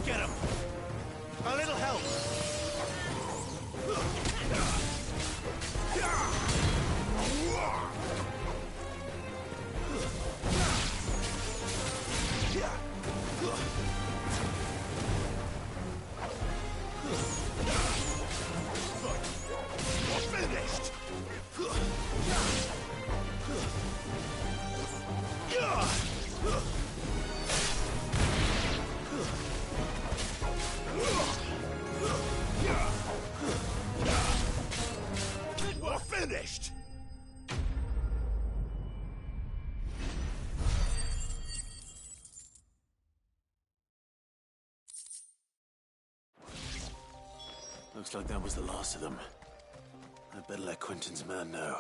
Get him! A little help! We're finished! We're finished! Looks like that was the last of them. I'd better let Quinton's man know.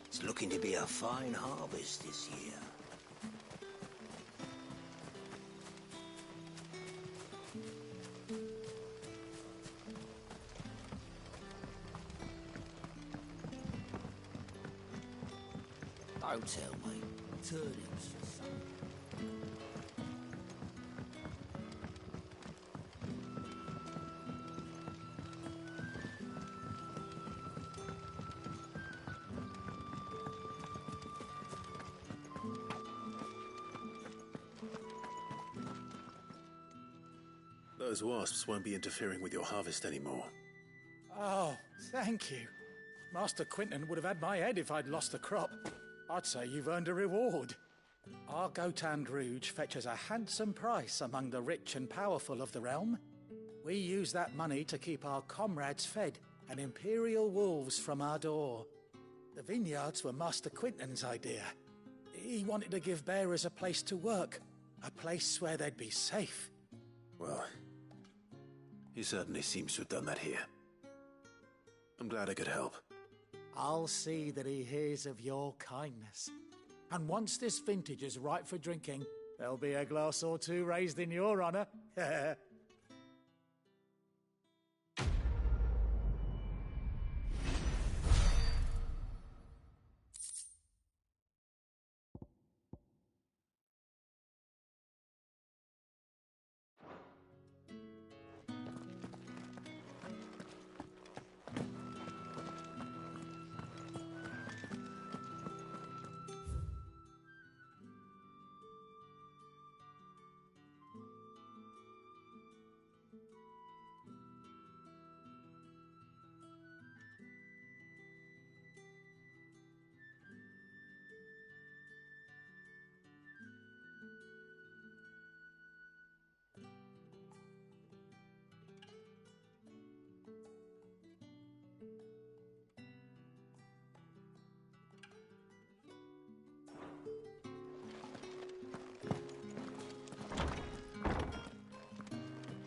It's looking to be a fine harvest this year. Don't tell me. Turnips for some. Those wasps won't be interfering with your harvest anymore. Oh, thank you. Master Quinton would have had my head if I'd lost the crop. I'd say you've earned a reward. Our Gotand Rouge fetches a handsome price among the rich and powerful of the realm. We use that money to keep our comrades fed and imperial wolves from our door. The vineyards were Master Quinton's idea. He wanted to give bearers a place to work, a place where they'd be safe. Well, he certainly seems to have done that here. I'm glad I could help. I'll see that he hears of your kindness. And once this vintage is ripe for drinking, there'll be a glass or two raised in your honor.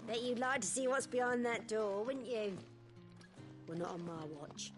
Bet you'd like to see what's behind that door, wouldn't you? Well, not on my watch.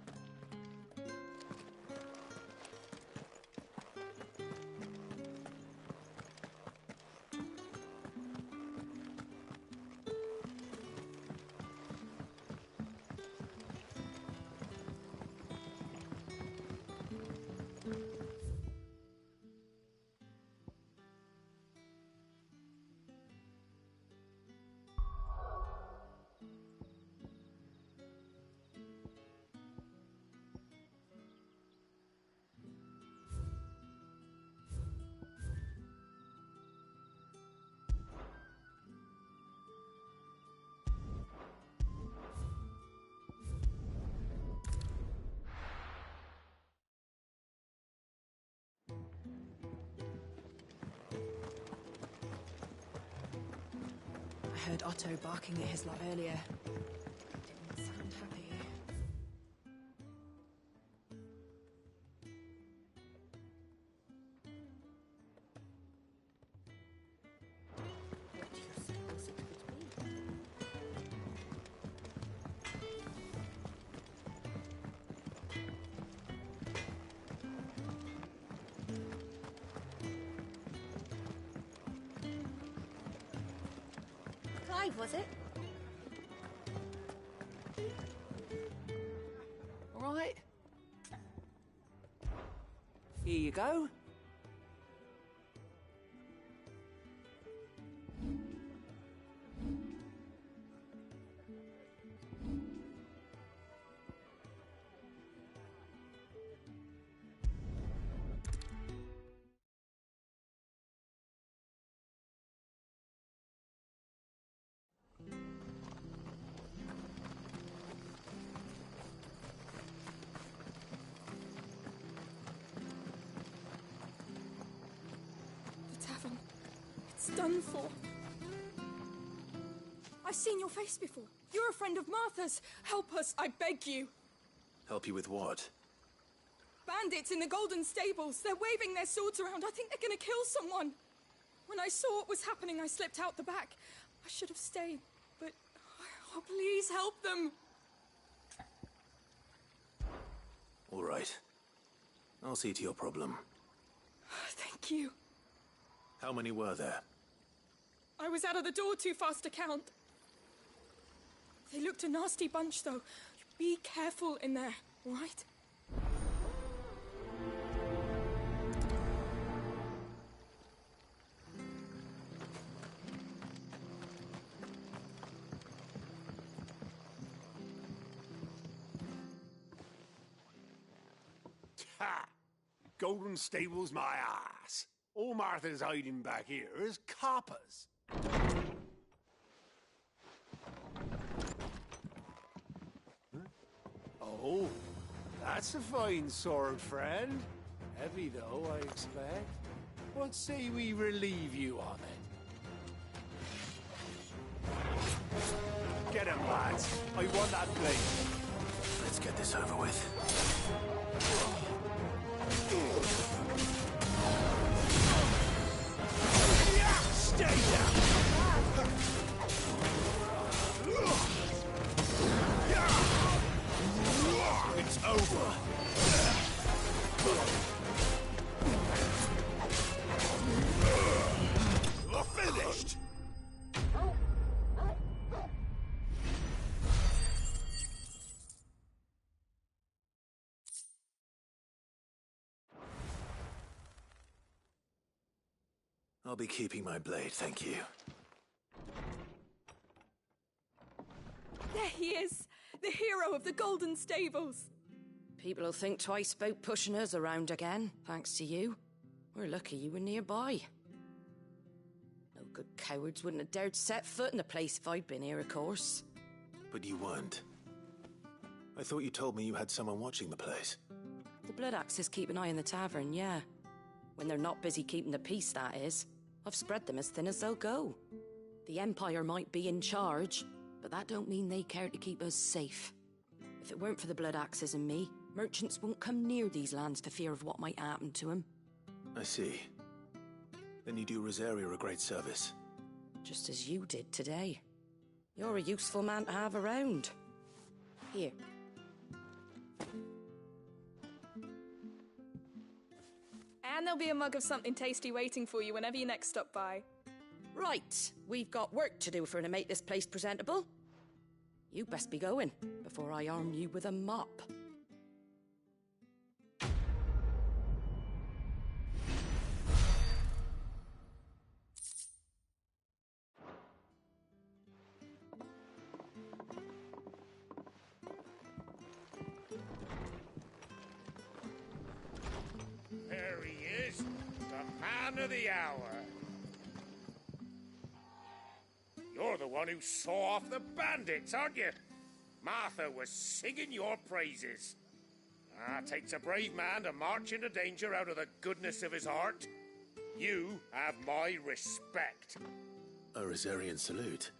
I heard Otto barking at his lot earlier. Didn't sound happy. What do you suppose it could be? Clive, was it? All right. Here you go. The tavern. It's done for. I've seen your face before. You're a friend of Martha's. Help us, I beg you. Help you with what? Bandits in the Golden Stables. They're waving their swords around. I think they're going to kill someone. When I saw what was happening, I slipped out the back. I should have stayed, but... Oh, please help them. All right. I'll see to your problem. Thank you. How many were there? I was out of the door too fast to count. They looked a nasty bunch, though. Be careful in there, all right? Ha! Golden Stables my ass. All Martha's hiding back here is coppers. Oh, that's a fine sword, friend. Heavy, though, I expect. What say we relieve you on it? Get him, lads. I want that blade. Let's get this over with. Stay down! It's over. Finished! I'll be keeping my blade, thank you. There he is! The hero of the Golden Stables! People will think twice about pushing us around again, thanks to you. We're lucky you were nearby. No good cowards wouldn't have dared set foot in the place if I'd been here, of course. But you weren't. I thought you told me you had someone watching the place. The Blood Axes keep an eye on the tavern, yeah. When they're not busy keeping the peace, that is. I've spread them as thin as they'll go. The Empire might be in charge, but that don't mean they care to keep us safe. If it weren't for the Blood Axes and me, merchants won't come near these lands for fear of what might happen to them. I see. Then you do Rosaria a great service. Just as you did today. You're a useful man to have around. Here. And there'll be a mug of something tasty waiting for you whenever you next stop by. Right, we've got work to do for to make this place presentable. You best be going, before I arm you with a mop. There he is, the man of the hour. You're the one who saw off the bandits, aren't you? Martha was singing your praises. Takes a brave man to march into danger out of the goodness of his heart. You have my respect. A Rosarian salute.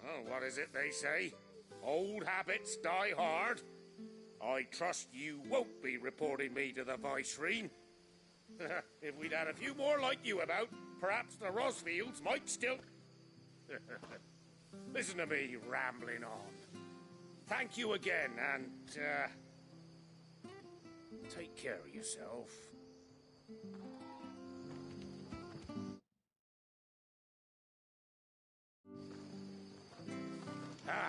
Oh, what is it they say? Old habits die hard. I trust you won't be reporting me to the Viceroy. If we'd had a few more like you about, perhaps the Rosfields might still... Listen to me rambling on. Thank you again, and, take care of yourself.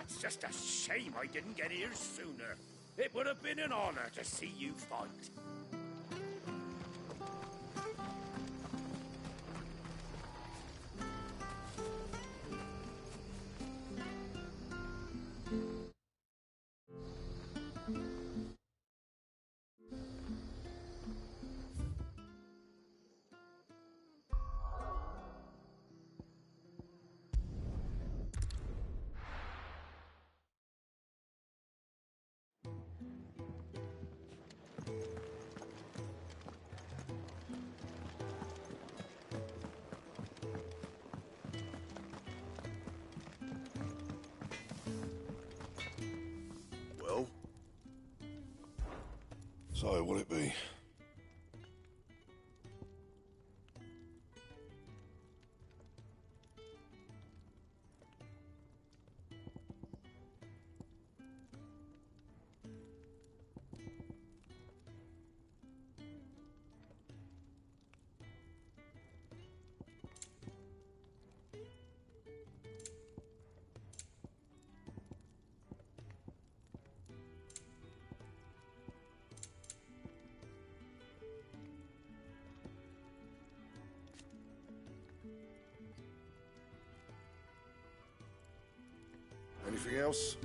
It's just a shame I didn't get here sooner. It would have been an honor to see you fight. Well? So, will it be? Anything else?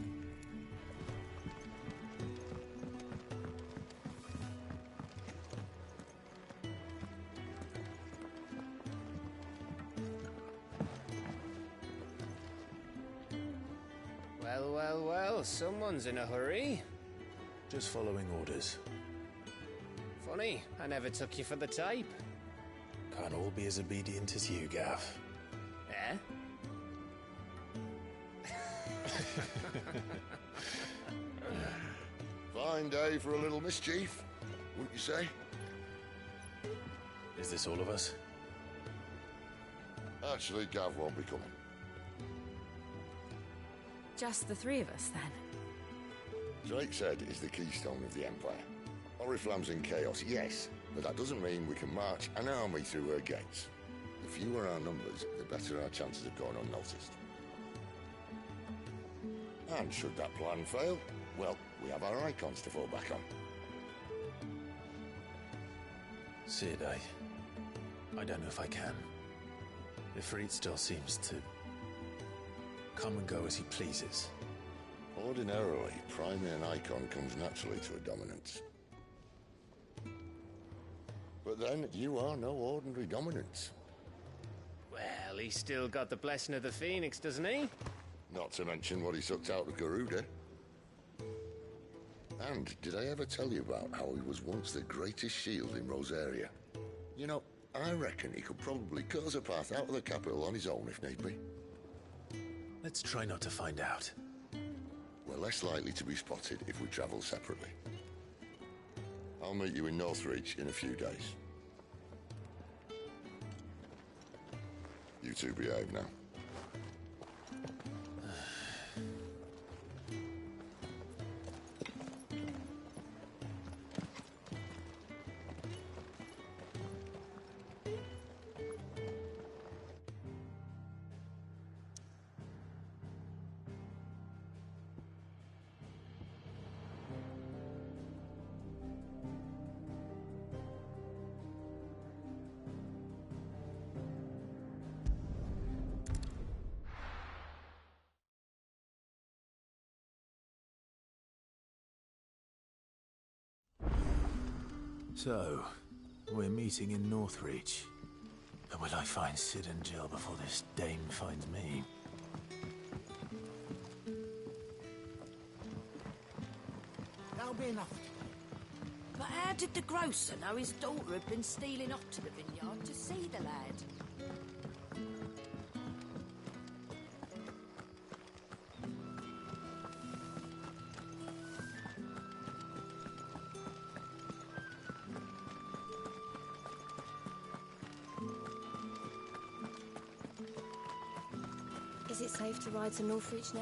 Well, well, well, someone's in a hurry. Just following orders. Funny, I never took you for the type. Can't all be as obedient as you, Gav. Eh? Fine day for a little mischief, wouldn't you say? Is this all of us? Actually, Gav won't be coming. Just the three of us, then? Drake's Head is the keystone of the Empire. Oriflamme's in chaos, yes, but that doesn't mean we can march an army through her gates. The fewer our numbers, the better our chances of going unnoticed. And should that plan fail, well, we have our icons to fall back on. Sid, I don't know if I can. Ifrit still seems to come and go as he pleases. Ordinarily, priming an icon comes naturally to a dominance. But then, you are no ordinary dominance. Well, he's still got the blessing of the Phoenix, doesn't he? Not to mention what he sucked out of Garuda. And did I ever tell you about how he was once the greatest shield in Rosaria? You know, I reckon he could probably cut us a path out of the capital on his own if need be. Let's try not to find out. We're less likely to be spotted if we travel separately. I'll meet you in Northreach in a few days. You two behave now. So, we're meeting in Northreach. But will I find Sid and Jill before this dame finds me? That'll be enough. But how did the grocer know his daughter had been stealing off to the vineyard to see the lad? Is it safe to ride to Northreach now?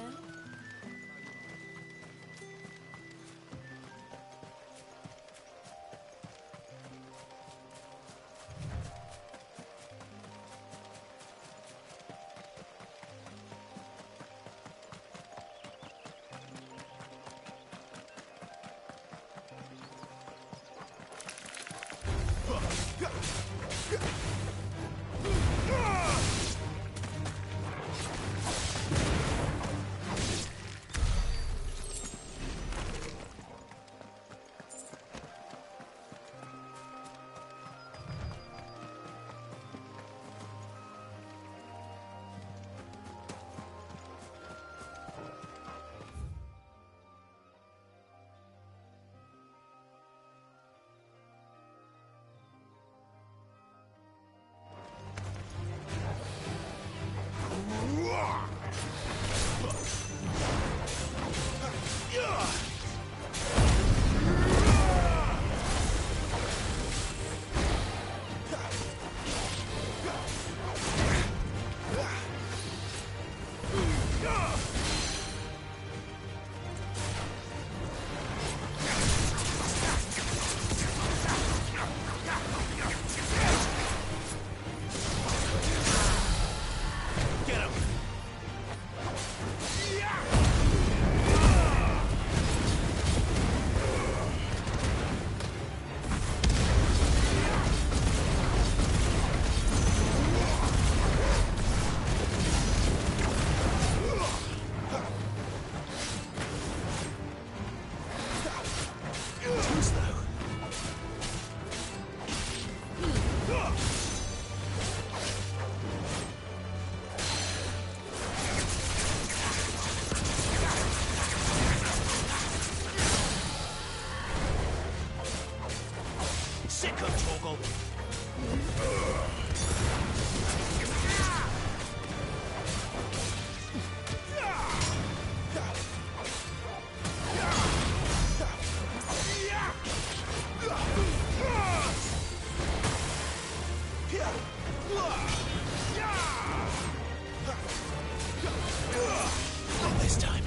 Not this time.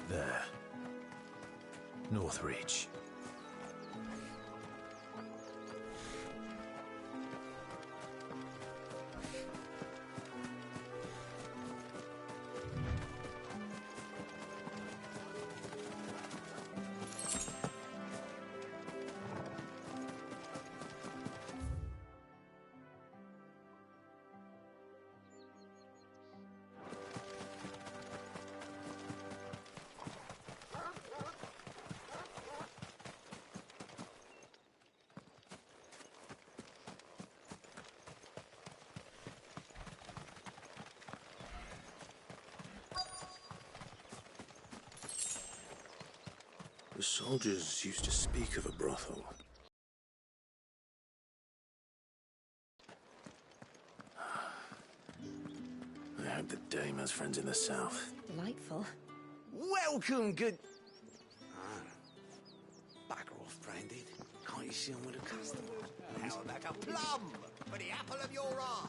There. Northreach. The soldiers used to speak of a brothel. I hope the dame has friends in the south. Delightful. Welcome, good... Bugger off, Branded. Can't you see I'm with a customer? How about a plum for the apple of your eye?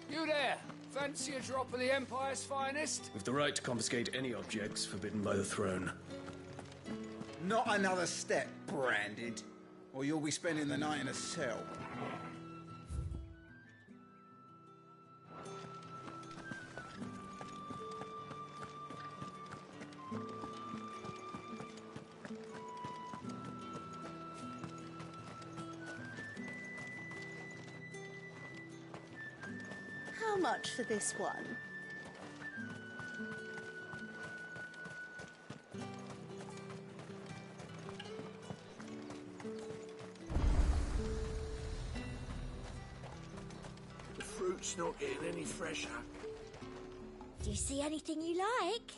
You there! Fancy a drop of the Empire's finest? With the right to confiscate any objects forbidden by the throne. Not another step, Branded, or you'll be spending the night in a cell. How much for this one? The fruit's not getting any fresher. Do you see anything you like?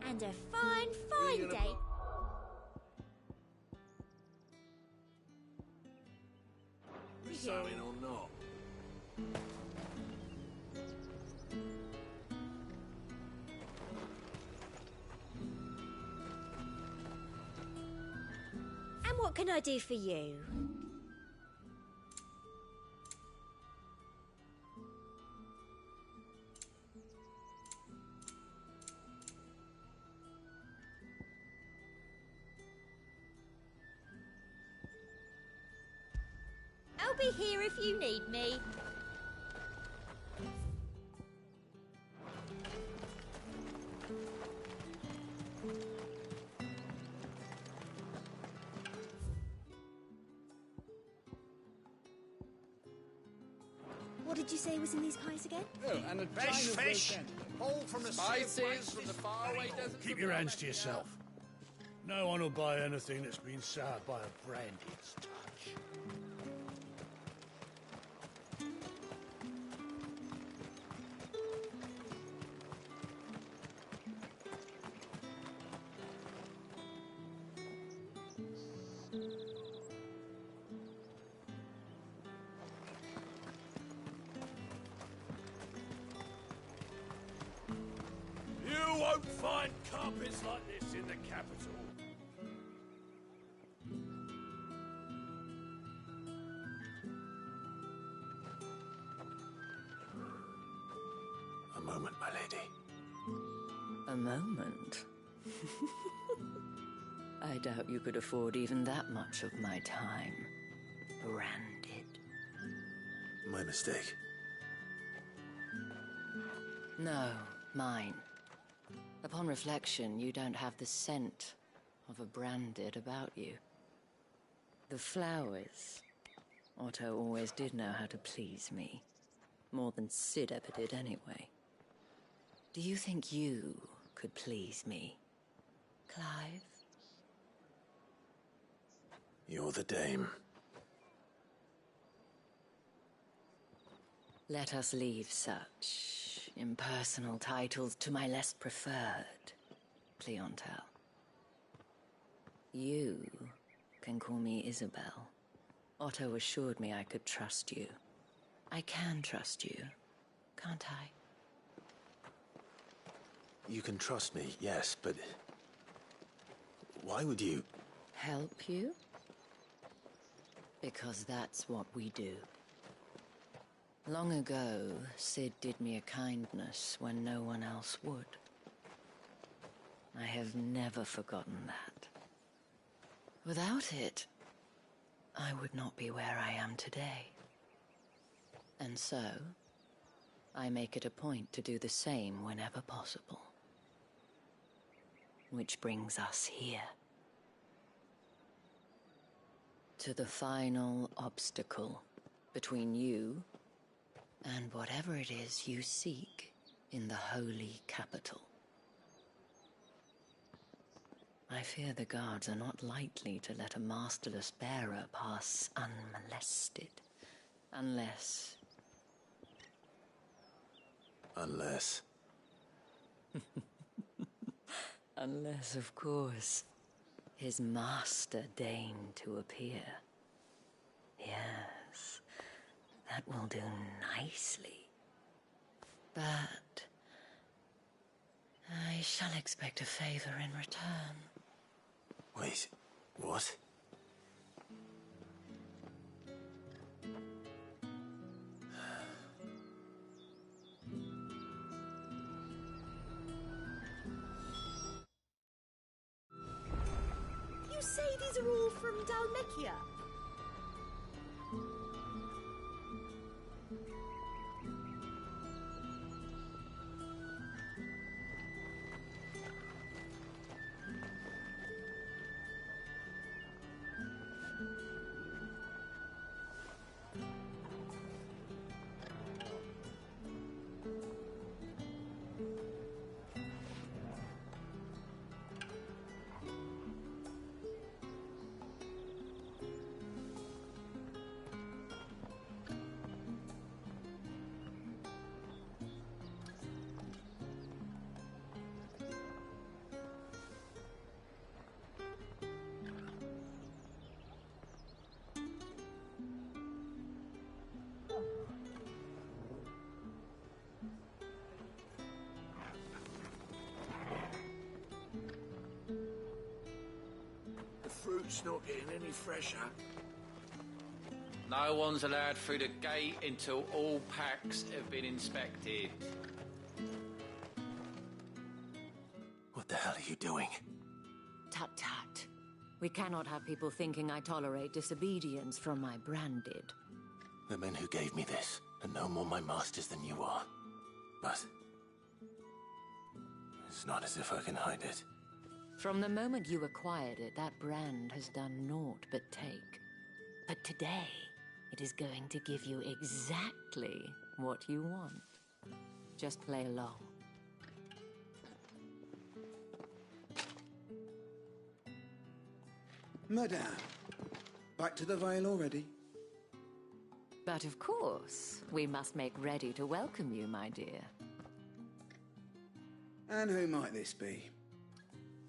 And a fine, fine day. Something or not? And what can I do for you? I'll be here if you need me. What did you say was in these pies again? Oh, and a Fish! All from the Spices from the faraway desert. Keep your hands to yourself. No one will buy anything that's been soured by a branded's touch. You won't find carpets like this in the capital. A moment, my lady. A moment? I doubt you could afford even that much of my time. Branded. My mistake. No, mine. Upon reflection, you don't have the scent of a branded about you. The flowers. Otto always did know how to please me. More than Sid ever did anyway. Do you think you could please me, Clive? You're the dame. Let us leave such impersonal titles to my less preferred clientele. You can call me Isabel. Otto assured me I could trust you. I can trust you, can't I? You can trust me, yes, but... why would you... Help you? Because that's what we do. Long ago, Sid did me a kindness when no one else would. I have never forgotten that. Without it, I would not be where I am today. And so, I make it a point to do the same whenever possible. Which brings us here. To the final obstacle between you and whatever it is you seek in the holy capital. I fear the guards are not likely to let a masterless bearer pass unmolested. Unless... Unless... Unless, of course, his master deigned to appear. Yes, that will do nicely. But I shall expect a favor in return. Wait, what? You say these are all from Dalmekia? It's not getting any fresher. No one's allowed through the gate until all packs have been inspected. What the hell are you doing? Tut tut. We cannot have people thinking I tolerate disobedience from my branded. The men who gave me this are no more my masters than you are. But it's not as if I can hide it. From the moment you acquired it, that brand has done naught but take. But today, it is going to give you exactly what you want. Just play along. Madame, back to the Vale already? But of course, we must make ready to welcome you, my dear. And who might this be?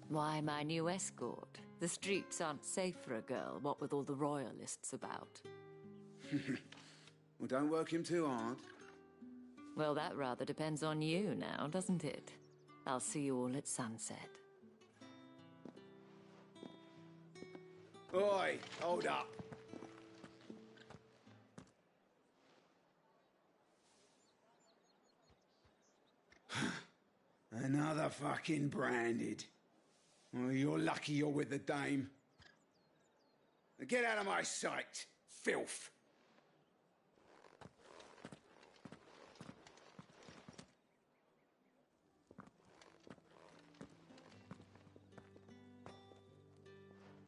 Why, my new escort. The streets aren't safe for a girl, what with all the royalists about. Well, don't work him too hard. Well, that rather depends on you now, doesn't it? I'll see you all at sunset. Oi, hold up. Another fucking branded. Well, you're lucky you're with the dame. Now get out of my sight, filth.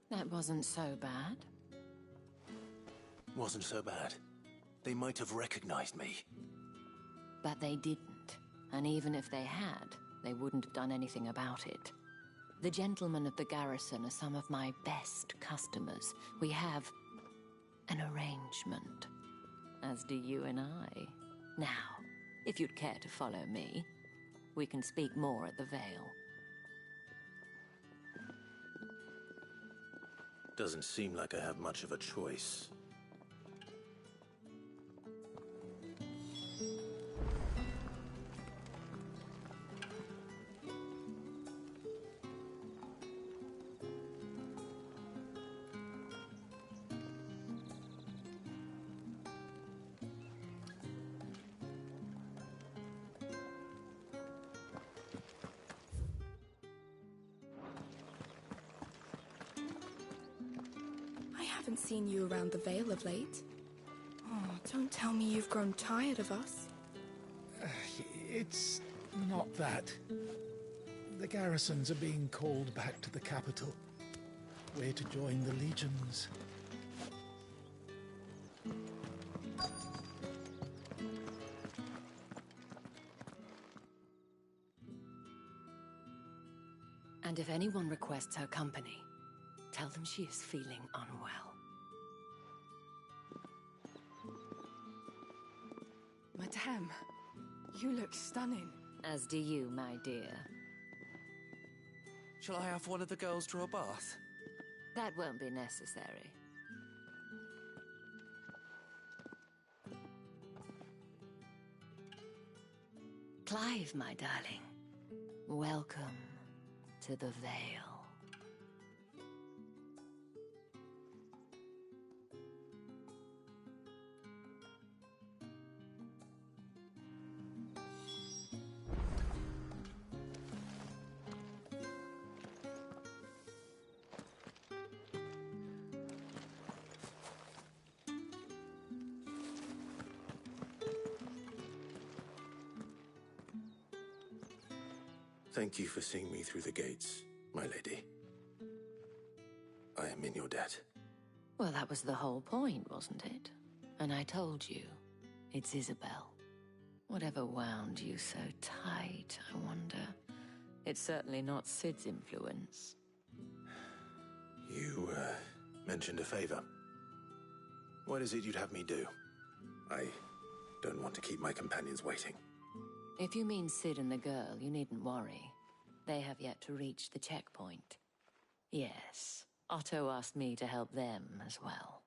That wasn't so bad. Wasn't so bad. They might have recognized me. But they didn't. And even if they had, they wouldn't have done anything about it. The gentlemen of the garrison are some of my best customers. We have an arrangement, as do you and I. Now, if you'd care to follow me, we can speak more at the Vale. Doesn't seem like I have much of a choice. I haven't seen you around the Vale of late. Oh, don't tell me you've grown tired of us. It's not that. The garrisons are being called back to the capital. We're to join the legions. And if anyone requests her company, tell them she is feeling unwell. Madame, you look stunning. As do you, my dear. Shall I have one of the girls draw a bath? That won't be necessary. Clive, my darling. Welcome to the Vale. Thank you for seeing me through the gates, my lady. I am in your debt. Well, that was the whole point, wasn't it? And I told you, it's Isabel. Whatever wound you so tight, I wonder. It's certainly not Sid's influence. You, mentioned a favor. What is it you'd have me do? I don't want to keep my companions waiting. If you mean Sid and the girl, you needn't worry. They have yet to reach the checkpoint. Yes, Otto asked me to help them as well.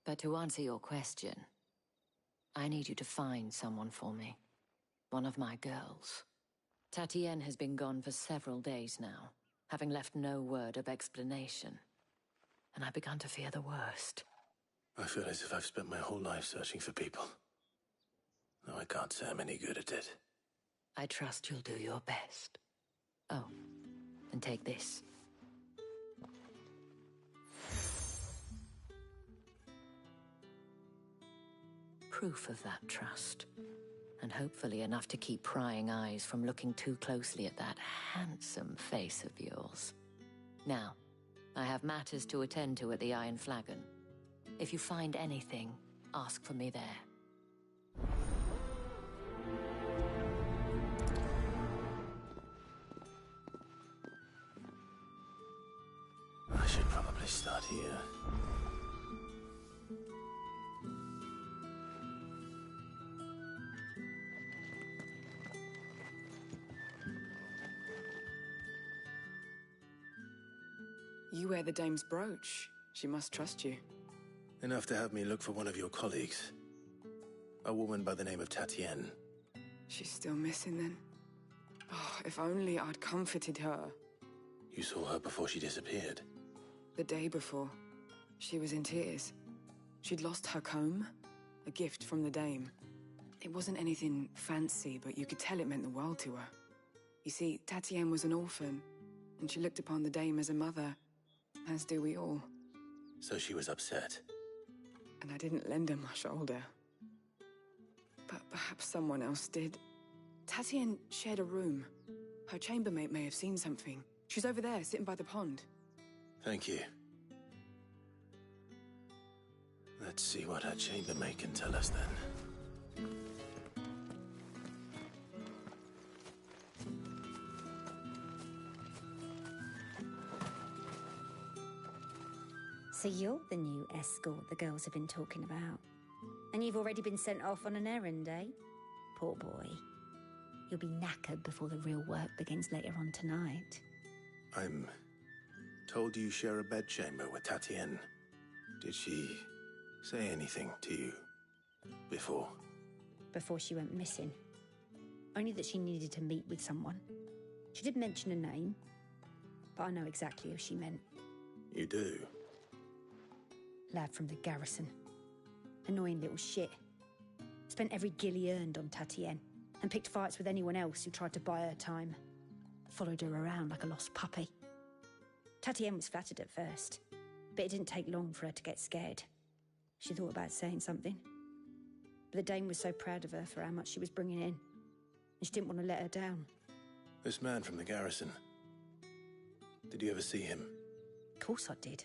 But to answer your question, I need you to find someone for me. One of my girls. Tatienne has been gone for several days now, having left no word of explanation. and I began to fear the worst. I feel as if I've spent my whole life searching for people. Though I can't say I'm any good at it. I trust you'll do your best. Oh, and take this. Proof of that trust. And hopefully enough to keep prying eyes from looking too closely at that handsome face of yours. Now, I have matters to attend to at the Iron Flagon. If you find anything, ask for me there. I should probably start here. You wear the dame's brooch. She must trust you. Enough to have me look for one of your colleagues. A woman by the name of Tatienne. She's still missing then. Oh, if only I'd comforted her. You saw her before she disappeared. The day before, she was in tears. She'd lost her comb, a gift from the dame. It wasn't anything fancy, but you could tell it meant the world to her. You see, Tatienne was an orphan, and she looked upon the dame as a mother, as do we all. So she was upset. And I didn't lend her my shoulder. But perhaps someone else did. Tatienne shared a room. Her chambermaid may have seen something. She's over there, sitting by the pond. Thank you. Let's see what her chambermaid can tell us then. So you're the new escort the girls have been talking about. And you've already been sent off on an errand, eh? Poor boy. You'll be knackered before the real work begins later on tonight. I'm told you share a bedchamber with Tatienne. Did she say anything to you before? Before she went missing. Only that she needed to meet with someone. She did mention a name, but I know exactly who she meant. You do? Lad from the garrison. Annoying little shit. Spent every guil he earned on Tatienne, and picked fights with anyone else who tried to buy her time. Followed her around like a lost puppy. Tatienne was flattered at first, but it didn't take long for her to get scared. She thought about saying something. But the dame was so proud of her for how much she was bringing in, and she didn't want to let her down. This man from the garrison. Did you ever see him? Of course I did.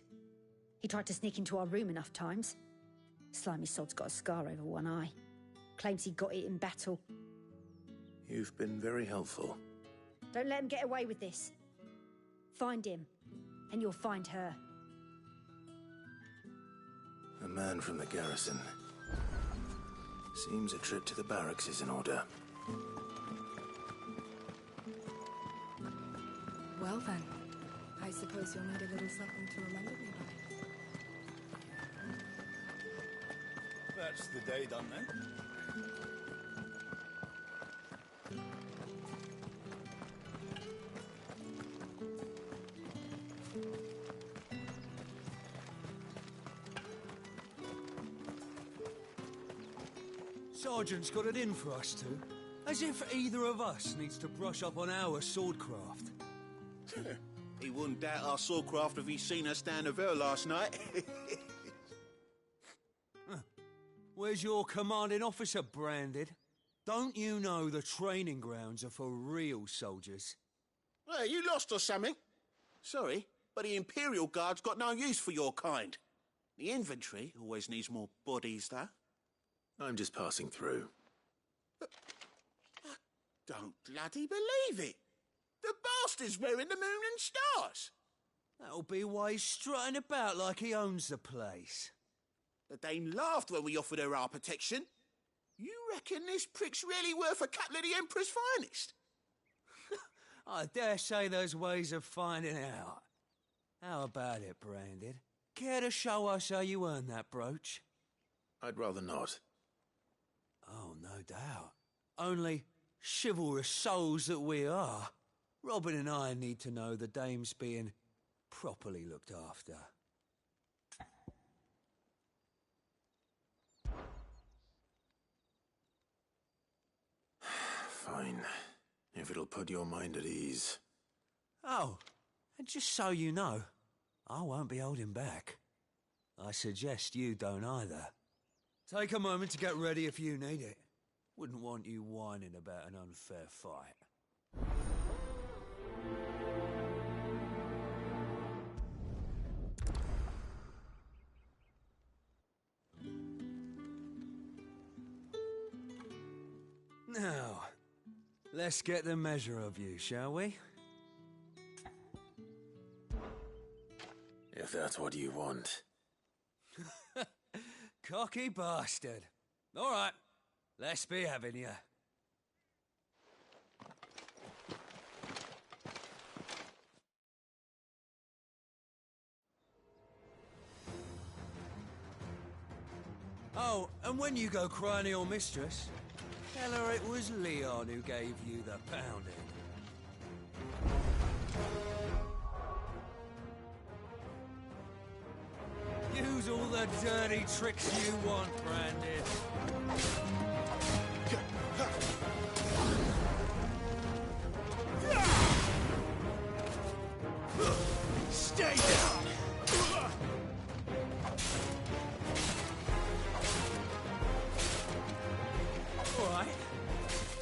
He tried to sneak into our room enough times. Slimy sod's got a scar over one eye. Claims he got it in battle. You've been very helpful. Don't let him get away with this. Find him, and you'll find her. A man from the garrison. Seems a trip to the barracks is in order. Well then, I suppose you'll need a little something to remember me by. That's the day done then. Sergeant's got it in for us two. As if either of us needs to brush up on our swordcraft. He wouldn't doubt our swordcraft if he'd seen us down the Vale last night. Where's your commanding officer branded? Don't you know the training grounds are for real soldiers? Well, you lost or something? Sorry, but the Imperial Guard's got no use for your kind. The infantry always needs more bodies, though. I'm just passing through. But I don't bloody believe it. The bastard's wearing the moon and stars. That'll be why he's strutting about like he owns the place. The dame laughed when we offered her our protection. You reckon this prick's really worth a couple of the Emperor's finest? I dare say there's ways of finding out. How about it, Branded? Care to show us how you earned that brooch? I'd rather not. Oh, no doubt. Only chivalrous souls that we are. Robin and I need to know the dame's being properly looked after. Fine. If it'll put your mind at ease. Oh, and just so you know, I won't be holding back. I suggest you don't either. Take a moment to get ready if you need it. Wouldn't want you whining about an unfair fight. Now, let's get the measure of you, shall we? If that's what you want. Cocky bastard. All right, let's be having you. Oh, and when you go crying to your mistress, tell her it was Leon who gave you the pounding. Use all the dirty tricks you want, Branded. Stay down! All right.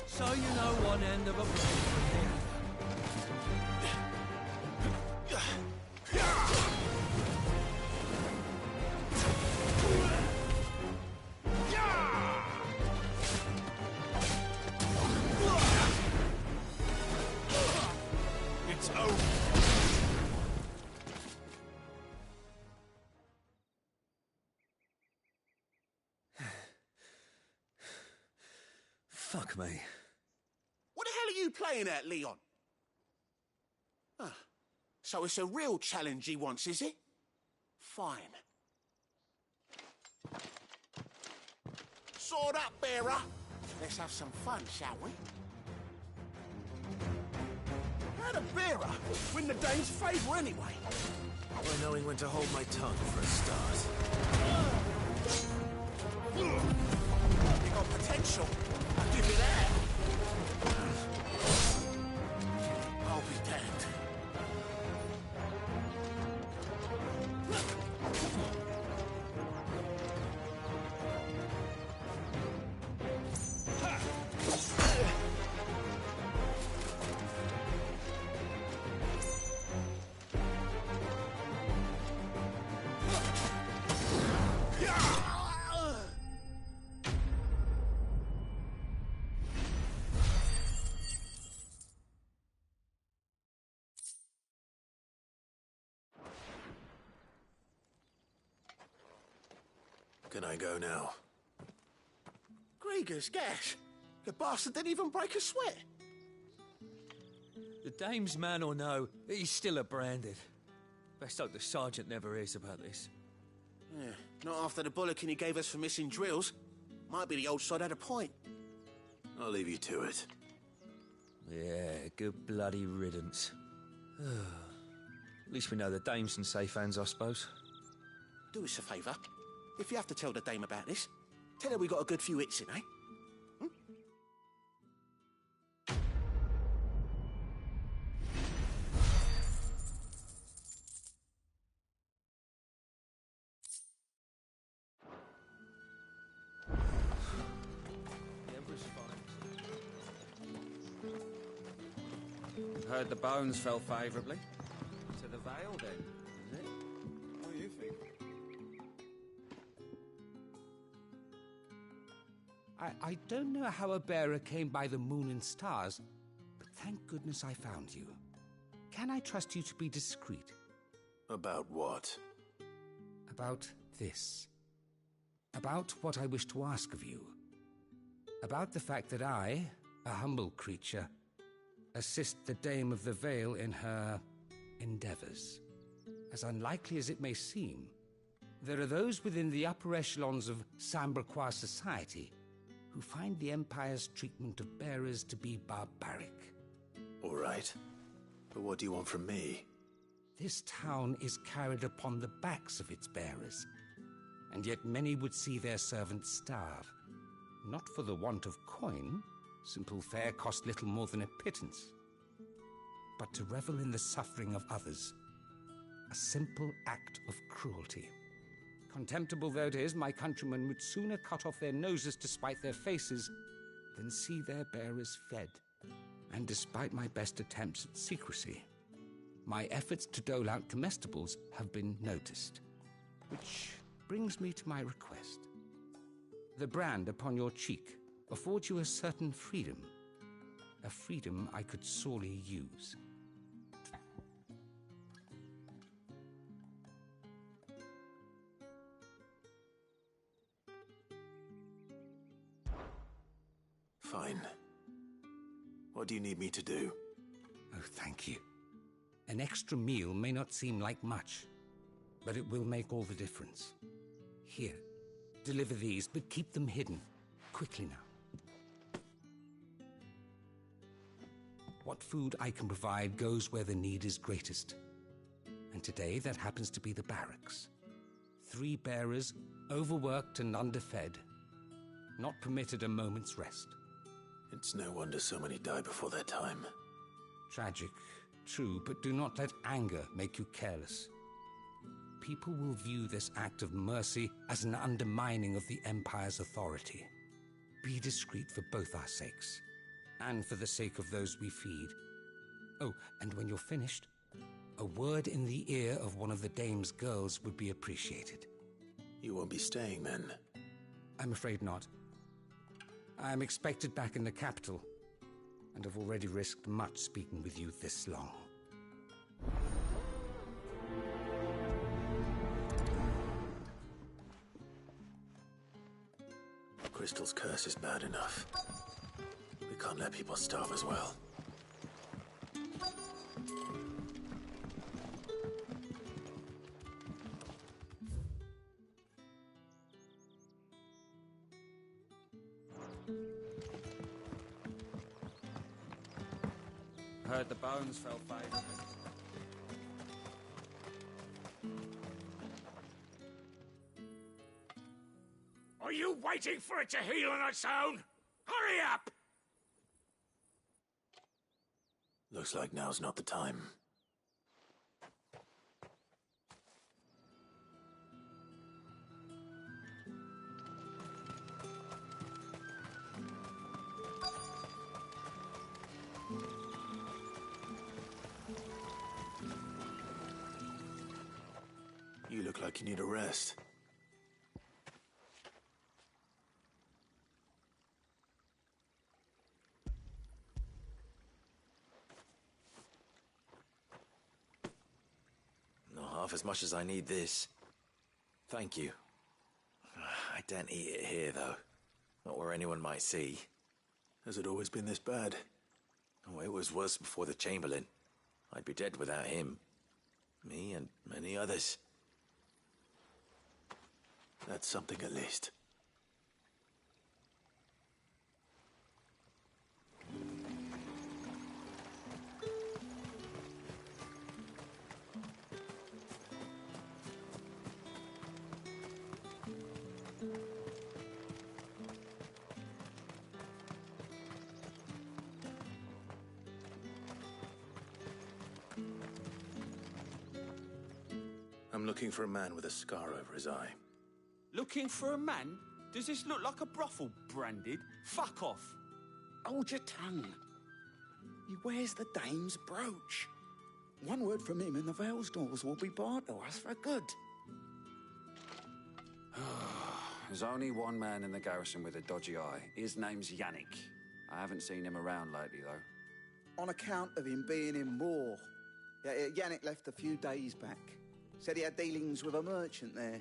So you know one end of a blade from the other. It's over. Fuck me. What the hell are you playing at, Leon? Ah, so it's a real challenge he wants, is it? Fine. Sword up, bearer. Let's have some fun, shall we? How'd a bearer win the Dane's favour anyway? By knowing when to hold my tongue for a start. You got potential. I'll give you that. I'll be damned. Can I go now? Grieger's gas. The bastard didn't even break a sweat. The dame's man or no, he's still a Branded. Best hope the sergeant never hears about this. Yeah, not after the bollocking he gave us for missing drills. Might be the old sod had a point. I'll leave you to it. Yeah, good bloody riddance. At least we know the dame's in safe hands, I suppose. Do us a favour. If you have to tell the dame about this, tell her we got a good few hits in, eh? Heard the bones fell favourably. To the Vale, then, is it? What do you think? I don't know how a bearer came by the moon and stars, but thank goodness I found you. Can I trust you to be discreet? About what? About this. About what I wish to ask of you. About the fact that I, a humble creature, assist the Dame of the Vale in her endeavors. As unlikely as it may seem, there are those within the upper echelons of Samberquois society who find the Empire's treatment of bearers to be barbaric. All right. But what do you want from me? This town is carried upon the backs of its bearers, and yet many would see their servants starve. Not for the want of coin, Simple fare cost little more than a pittance. But to revel in the suffering of others, a simple act of cruelty. Contemptible though it is, my countrymen would sooner cut off their noses to spite their faces than see their bearers fed. And despite my best attempts at secrecy, my efforts to dole out comestibles have been noticed. Which brings me to my request. The brand upon your cheek affords you a certain freedom. A freedom I could sorely use. Fine. What do you need me to do? Oh, thank you. An extra meal may not seem like much, but it will make all the difference. Here, deliver these, but keep them hidden. Quickly now. What food I can provide goes where the need is greatest. And today, that happens to be the barracks. 3 bearers, overworked and underfed, not permitted a moment's rest. It's no wonder so many die before their time. Tragic, true, but do not let anger make you careless. People will view this act of mercy as an undermining of the Empire's authority. Be discreet for both our sakes, and for the sake of those we feed. Oh, and when you're finished, a word in the ear of one of the dame's girls would be appreciated. You won't be staying then? I'm afraid not. I am expected back in the capital, and have already risked much speaking with you this long. Crystal's curse is bad enough. We can't let people starve as well. Heard the bones fell favourably. Are you waiting for it to heal on its own? Hurry up! Looks like now's not the time. You look like you need a rest. Not half as much as I need this. Thank you. I daren't eat it here, though. Not where anyone might see. Has it always been this bad? Oh, it was worse before the Chamberlain. I'd be dead without him. Me and many others. That's something at least. I'm looking for a man with a scar over his eye. Looking for a man? Does this look like a brothel, Branded? Fuck off! Hold your tongue. He wears the dame's brooch. One word from him and the Vale's doors will be barred to us for good. There's only one man in the garrison with a dodgy eye. His name's Yannick. I haven't seen him around lately, though. On account of him being in war. Yannick left a few days back. Said he had dealings with a merchant there.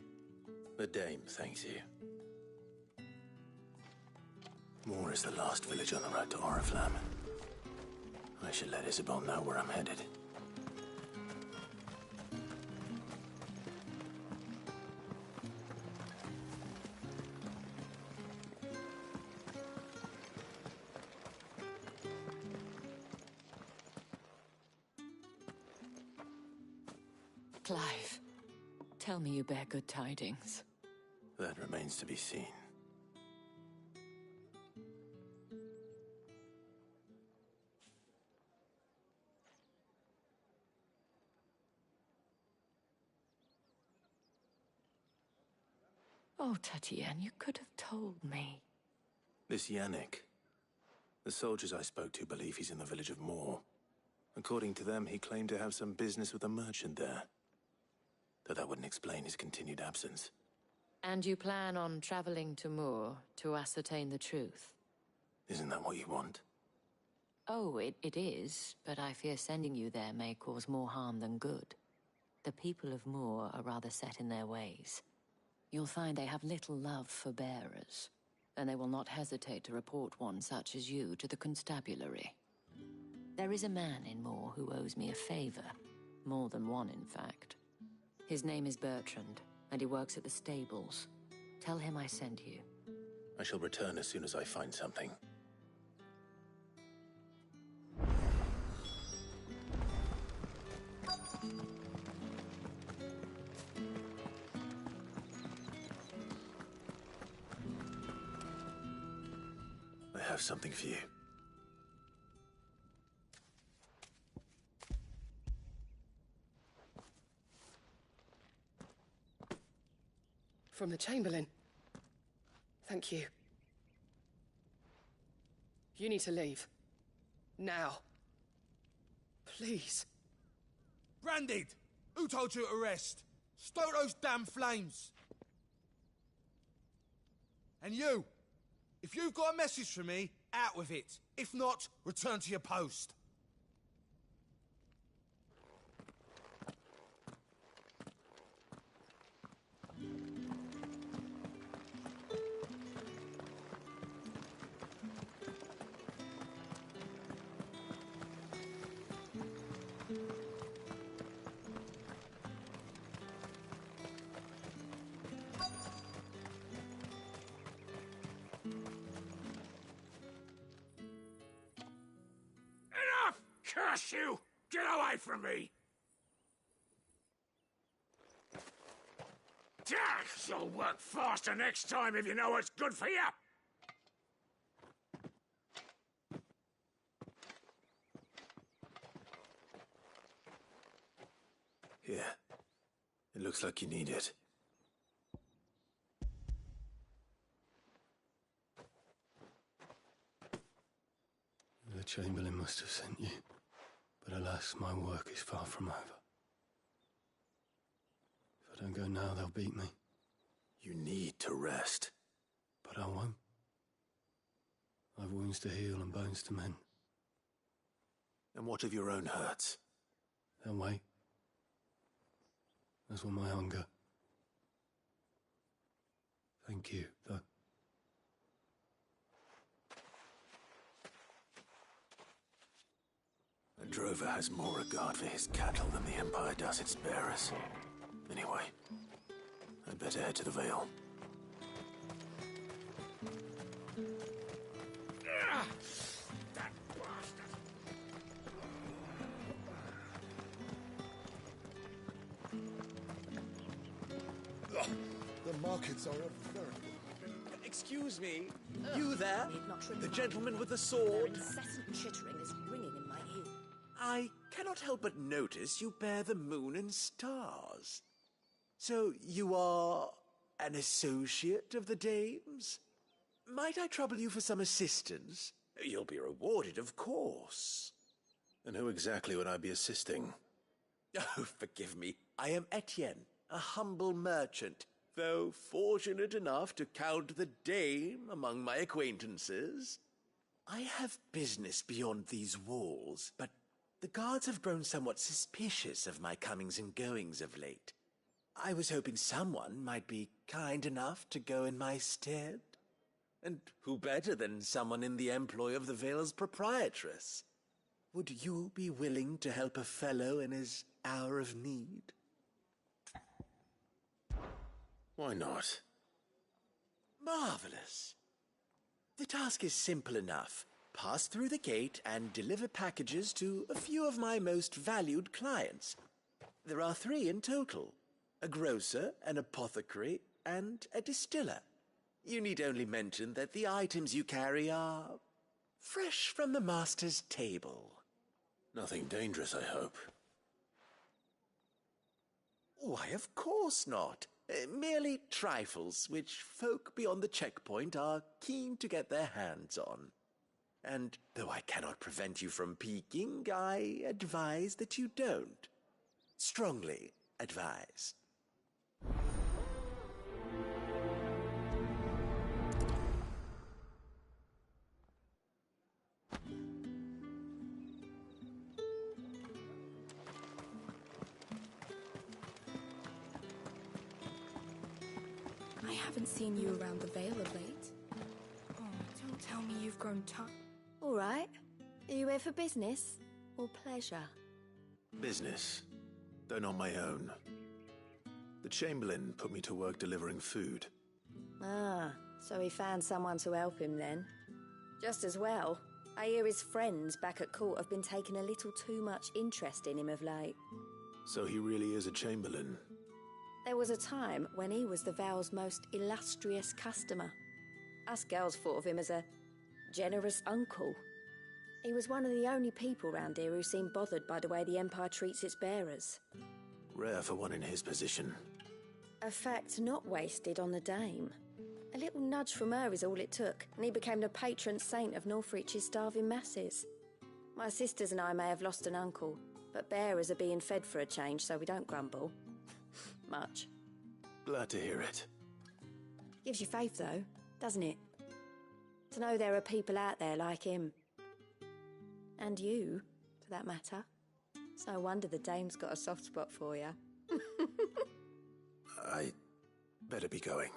The dame thanks you. Moor is the last village on the road to Oriflamme. I should let Isabel know where I'm headed. Clive, tell me you bear good tidings. That remains to be seen. Oh, Tatienne, you could have told me. This Yannick. The soldiers I spoke to believe he's in the village of Moor. According to them, he claimed to have some business with a merchant there. Though that wouldn't explain his continued absence. And you plan on traveling to Moor to ascertain the truth? Isn't that what you want? Oh, it is, but I fear sending you there may cause more harm than good. The people of Moor are rather set in their ways. You'll find they have little love for bearers, and they will not hesitate to report one such as you to the constabulary. There is a man in Moor who owes me a favor. More than one, in fact. His name is Bertrand, and he works at the stables. Tell him I sent you. I shall return as soon as I find something. I have something for you. From the Chamberlain. Thank you. You need to leave. Now. Please. Branded! Who told you to rest? Stoke those damn flames! And you! If you've got a message for me, out with it. If not, return to your post. Curse you! Get away from me! You'll work faster next time if you know what's good for you! Here. It looks like you need it. The Chamberlain must have sent you. But alas, my work is far from over. If I don't go now, they'll beat me. You need to rest. But I won't. I've wounds to heal and bones to mend. And what of your own hurts? They'll wait. As will my hunger. Thank you, though. A drover has more regard for his cattle than the Empire does its bearers. Anyway, I'd better head to the Vale. That bastard! The markets are a very... Excuse me, you there? The gentleman with the sword? Their incessant chittering is ringing in my ear. I cannot help but notice you bear the moon and stars. So you are an associate of the dame's? Might I trouble you for some assistance? You'll be rewarded, of course. And who exactly would I be assisting? Oh, forgive me. I am Etienne, a humble merchant, though fortunate enough to count the dame among my acquaintances. I have business beyond these walls, but the guards have grown somewhat suspicious of my comings and goings of late. I was hoping someone might be kind enough to go in my stead. And who better than someone in the employ of the Vale's proprietress? Would you be willing to help a fellow in his hour of need? Why not? Marvelous. The task is simple enough. Pass through the gate and deliver packages to a few of my most valued clients. There are 3 in total. A grocer, an apothecary, and a distiller. You need only mention that the items you carry are fresh from the master's table. Nothing dangerous, I hope. Why, of course not. Merely trifles which folk beyond the checkpoint are keen to get their hands on. And though I cannot prevent you from peeking, I advise that you don't. Strongly advise. I haven't seen you around the Vale of late. Oh, don't tell me you've grown tough. All right. Are you here for business or pleasure? Business, though not my own. The Chamberlain put me to work delivering food. Ah, so he found someone to help him then. Just as well. I hear his friends back at court have been taking a little too much interest in him of late. So he really is a Chamberlain. There was a time when he was the Vale's most illustrious customer. Us girls thought of him as a generous uncle. He was one of the only people round here who seemed bothered by the way the Empire treats its bearers. Rare for one in his position. A fact not wasted on the Dame. A little nudge from her is all it took, and he became the patron saint of Northreach's starving masses. My sisters and I may have lost an uncle, but bearers are being fed for a change, so we don't grumble. Much. Glad to hear it. Gives you faith, though, doesn't it? To know there are people out there like him. And you, for that matter. It's no wonder the Dame's got a soft spot for you. I better be going.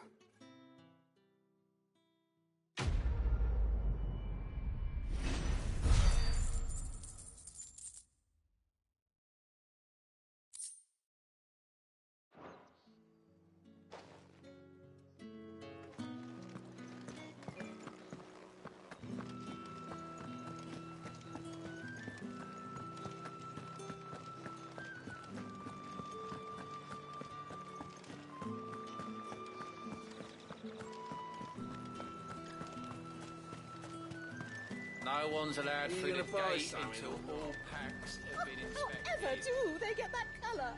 No one's allowed through the gate until all packs have been inspected. However do they get that colour?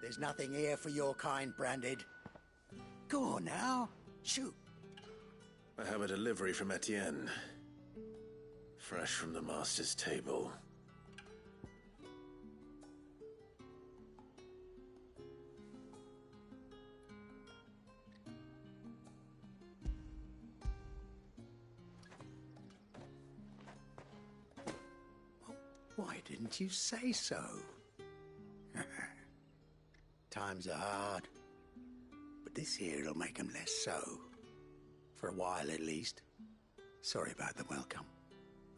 There's nothing here for your kind, Branded. Go on now, shoot. I have a delivery from Etienne. Fresh from the master's table. Why didn't you say so? Times are hard, but this here'll make 'em less so. For a while, at least. Sorry about the welcome.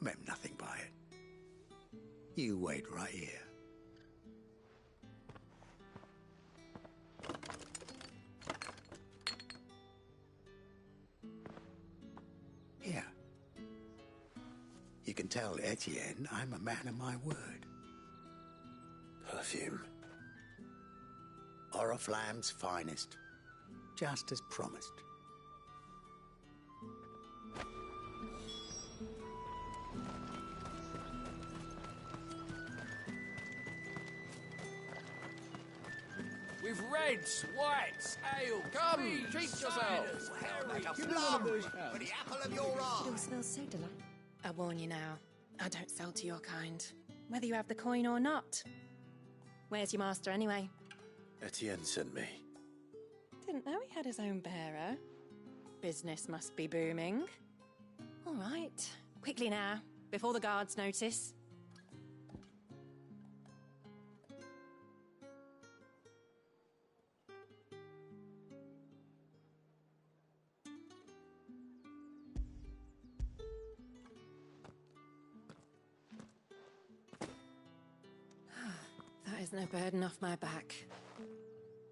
I meant nothing by it. You wait right here. Here. You can tell Etienne I'm a man of my word. Perfume. Oriflamme's finest. Just as promised. With reds, whites, ale, Come, creams, treat yourself. ciders, You berries. plum for the apple of your eye. It all smells so delightful. I warn you now, I don't sell to your kind, whether you have the coin or not. Where's your master anyway? Etienne sent me. Didn't know he had his own bearer. Business must be booming. All right, quickly now, before the guards notice. That is no burden off my back.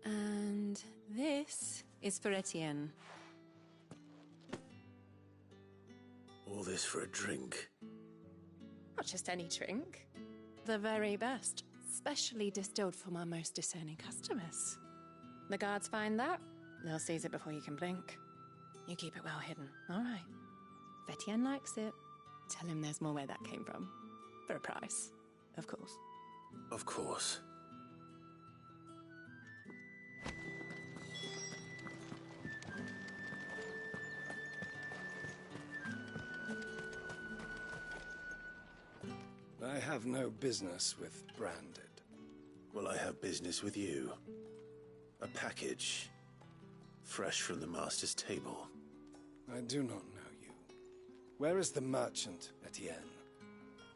And this is for Etienne. All this for a drink. Not just any drink. The very best, specially distilled for my most discerning customers. The guards find that, they'll seize it before you can blink. You keep it well hidden, all right? If Etienne likes it, tell him there's more where that came from. For a price, of course. Of course. I have no business with Branded. Well, I have business with you. A package. Fresh from the Master's table. I do not know you. Where is the merchant, Etienne?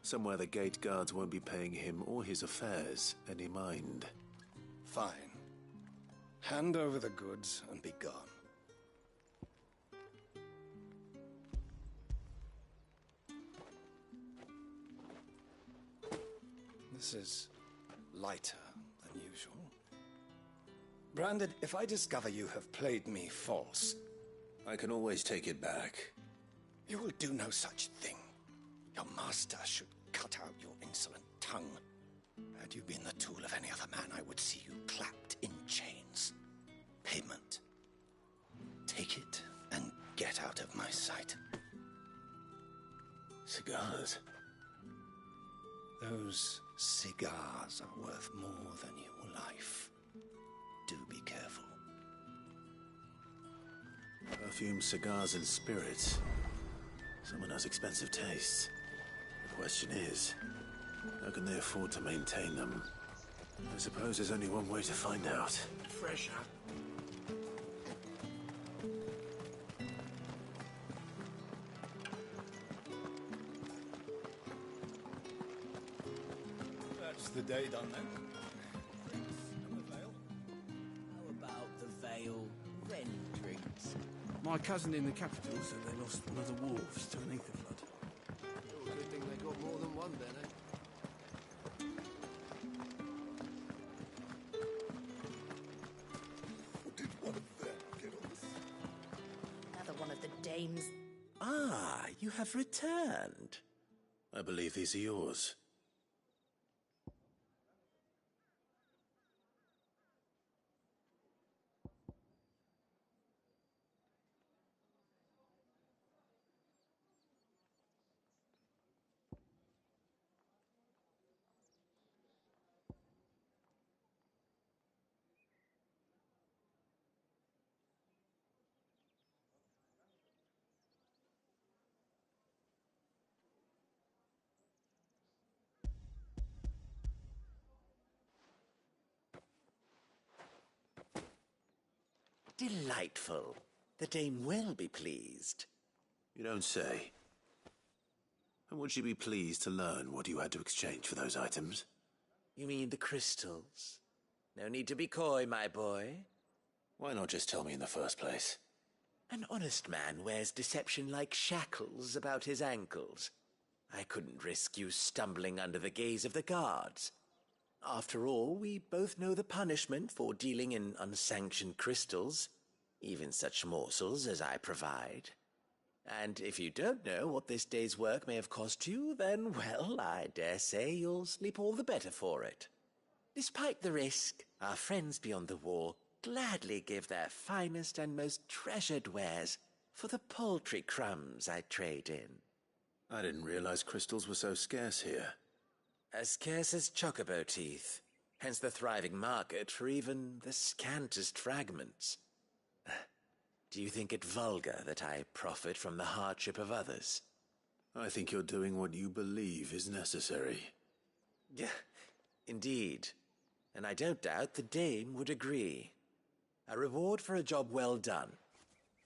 Somewhere the gate guards won't be paying him or his affairs any mind. Fine. Hand over the goods and be gone. This is lighter than usual. Branded, if I discover you have played me false... I can always take it back. You will do no such thing. Your master should cut out your insolent tongue. Had you been the tool of any other man, I would see you clapped in chains. Payment. Take it and get out of my sight. Cigars? Those cigars are worth more than your life. Do be careful. Perfume, cigars, and spirits. Someone has expensive tastes. The question is, how can they afford to maintain them? I suppose there's only one way to find out. Fresher. That's the day done then. How about the Vale, then drinks? My cousin in the capital said they lost one of the wharves to an ether flood. Good thing they got more than one then, eh? Did one of them get on Another one of the dames. Ah, you have returned. I believe these are yours. Delightful. The dame will be pleased. You don't say. And would she be pleased to learn what you had to exchange for those items? You mean the crystals? No need to be coy, my boy. Why not just tell me in the first place? An honest man wears deception like shackles about his ankles. I couldn't risk you stumbling under the gaze of the guards. After all, we both know the punishment for dealing in unsanctioned crystals, even such morsels as I provide. And if you don't know what this day's work may have cost you, then, well, I dare say you'll sleep all the better for it. Despite the risk, our friends beyond the wall gladly give their finest and most treasured wares for the paltry crumbs I trade in. I didn't realize crystals were so scarce here. As scarce as chocobo teeth, hence the thriving market for even the scantest fragments. Do you think it vulgar that I profit from the hardship of others? I think you're doing what you believe is necessary. Yeah, indeed. And I don't doubt the dame would agree. A reward for a job well done.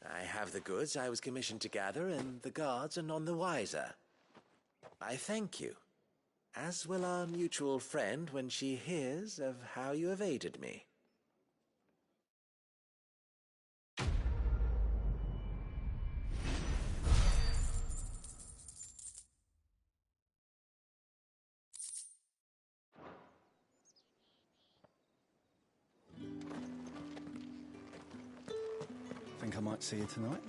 I have the goods I was commissioned to gather, and the guards are none the wiser. I thank you. As will our mutual friend when she hears of how you have aided me. Think I might see you tonight?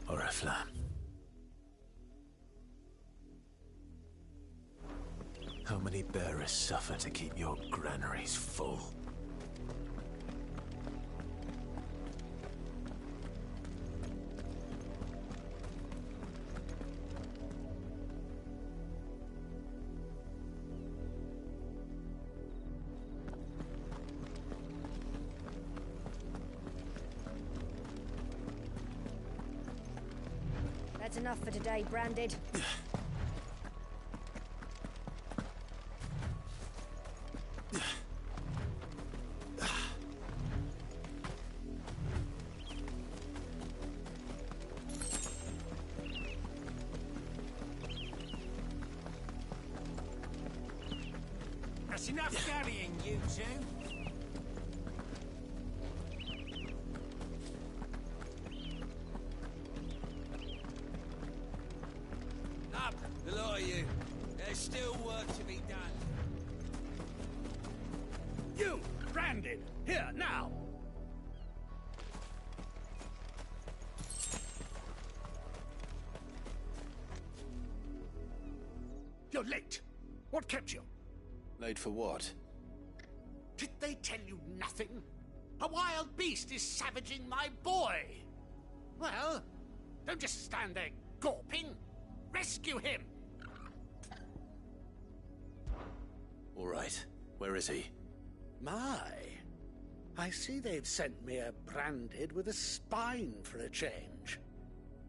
Oriflamme. How many bearers suffer to keep your granaries full? That's enough for today, Branded. That's enough carrying, you two. Up, the lot of you. There's still work to be done. You, Branded, here, now! You're late. What kept you? Late for what? Did they tell you nothing? A wild beast is savaging my boy. Well, don't just stand there gawping. Rescue him! All right. Where is he? My, I see they've sent me a Branded with a spine for a change.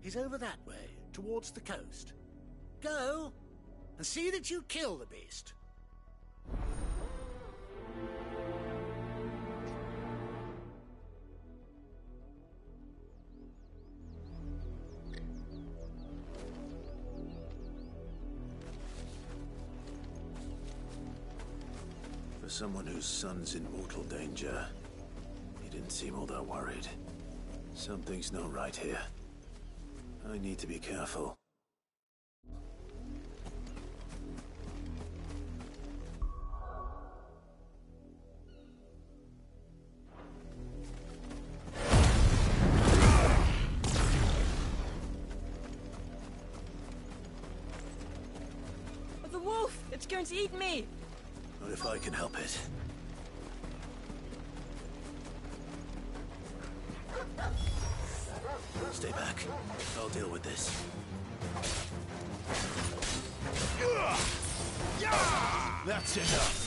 He's over that way, towards the coast. Go, and see that you kill the beast. For someone whose son's in mortal danger, he didn't seem all that worried. Something's not right here. I need to be careful. The wolf! It's going to eat me! Not if I can help it. Stay back. I'll deal with this. That's enough.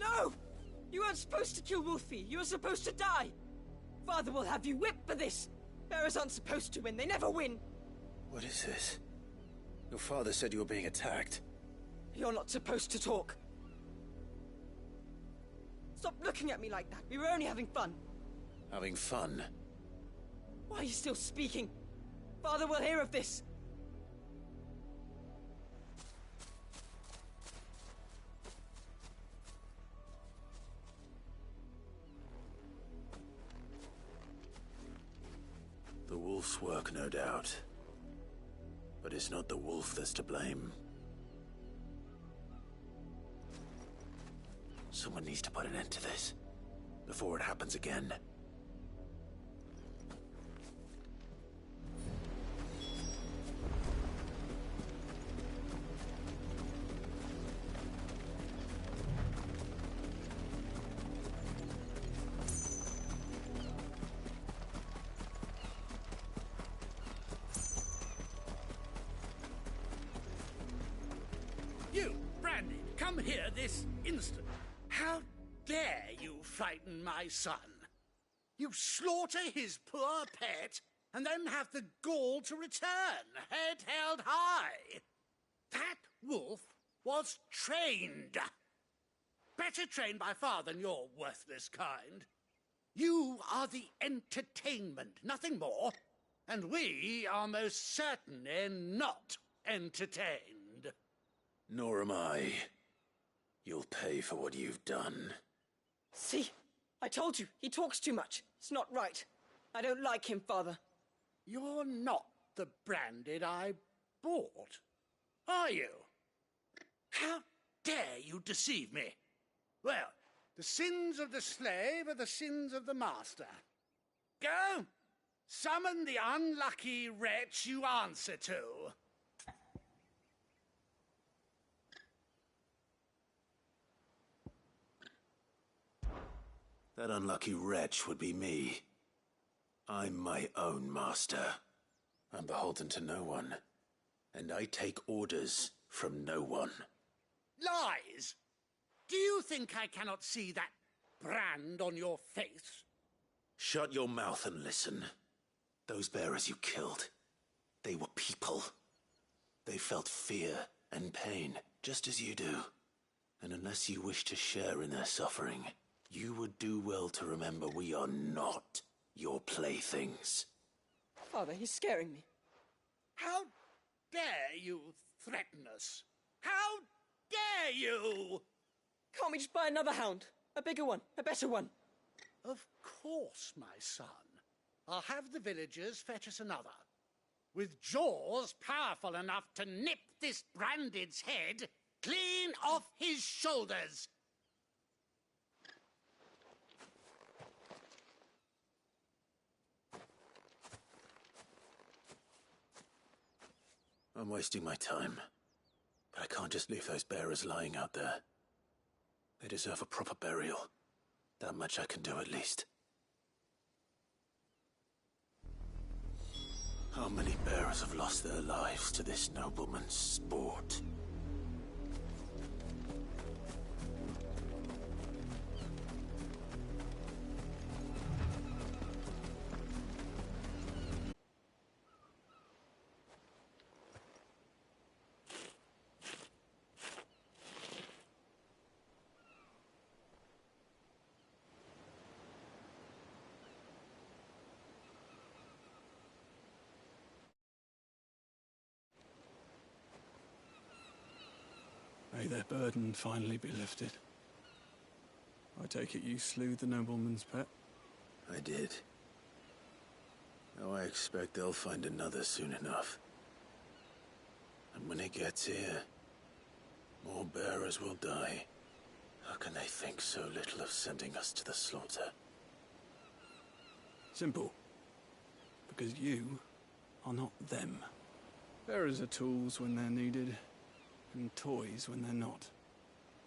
No! You weren't supposed to kill Wolfie. You were supposed to die. Father will have you whipped for this. Bearers aren't supposed to win. They never win. What is this? Your father said you were being attacked. You're not supposed to talk. Stop looking at me like that. We were only having fun. Having fun? Why are you still speaking? Father will hear of this. The wolf's work, no doubt. But it's not the wolf that's to blame. Someone needs to put an end to this, before it happens again. You, Branded, come here this instant. How dare you frighten my son? You slaughter his poor pet, and then have the gall to return, head held high. That wolf was trained. Better trained by far than your worthless kind. You are the entertainment, nothing more. And we are most certainly not entertained. Nor am I. You'll pay for what you've done. See? I told you, he talks too much. It's not right. I don't like him, Father. You're not the Branded I bought, are you? How dare you deceive me? Well, the sins of the slave are the sins of the master. Go, Summon the unlucky wretch you answer to. That unlucky wretch would be me. I'm my own master. I'm beholden to no one, and I take orders from no one. Lies! Do you think I cannot see that brand on your face? Shut your mouth and listen. Those bearers you killed, they were people. They felt fear and pain, just as you do. And unless you wish to share in their suffering, you would do well to remember we are not your playthings. Father, he's scaring me. How dare you threaten us? How dare you? Can't we just buy another hound? A bigger one, a better one. Of course, my son. I'll have the villagers fetch us another. With jaws powerful enough to nip this Branded's head clean off his shoulders. I'm wasting my time, but I can't just leave those bearers lying out there. They deserve a proper burial. That much I can do at least. How many bearers have lost their lives to this nobleman's sport? May their burden finally be lifted. I take it you slew the nobleman's pet? I did. Now I expect they'll find another soon enough. And when it gets here, more bearers will die. How can they think so little of sending us to the slaughter? Simple. Because you are not them. Bearers are tools when they're needed, and toys when they're not.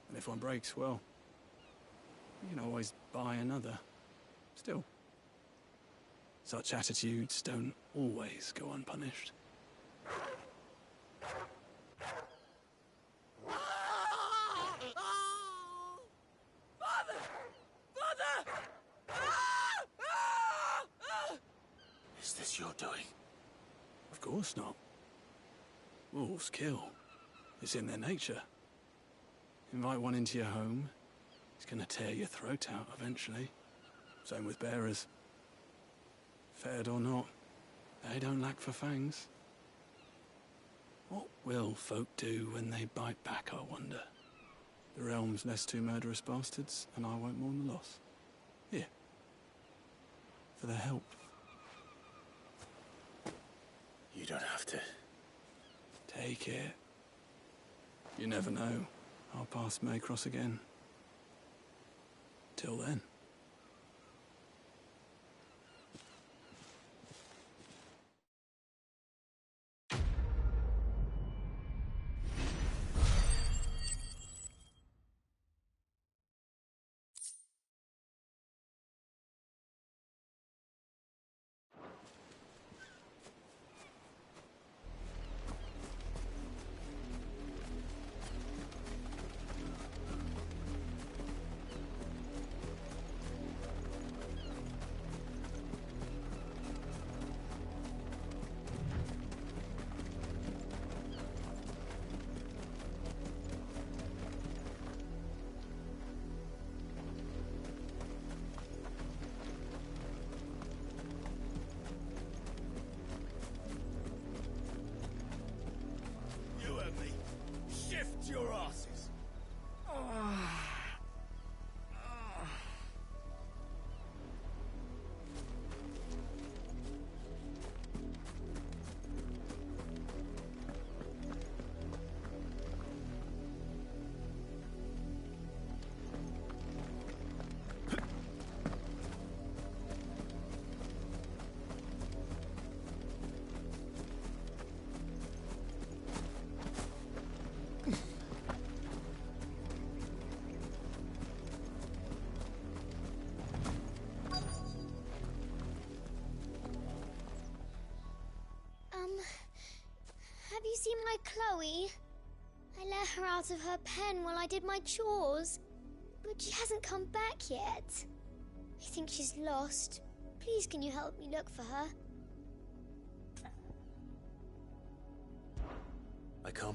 And if one breaks, well, you can always buy another. Still, such attitudes don't always go unpunished. Father! Father! Is this your doing? Of course not. Wolves kill. It's in their nature. Invite one into your home, he's gonna tear your throat out eventually. Same with bearers. Fed or not, they don't lack for fangs. What will folk do when they bite back, I wonder? The realm's less two murderous bastards, and I won't mourn the loss. Here. For their help. You don't have to. Take it. You never know. Our paths may cross again. Till then. my Chloe? I let her out of her pen while I did my chores, but she hasn't come back yet. I think she's lost. Please, can you help me look for her? I can't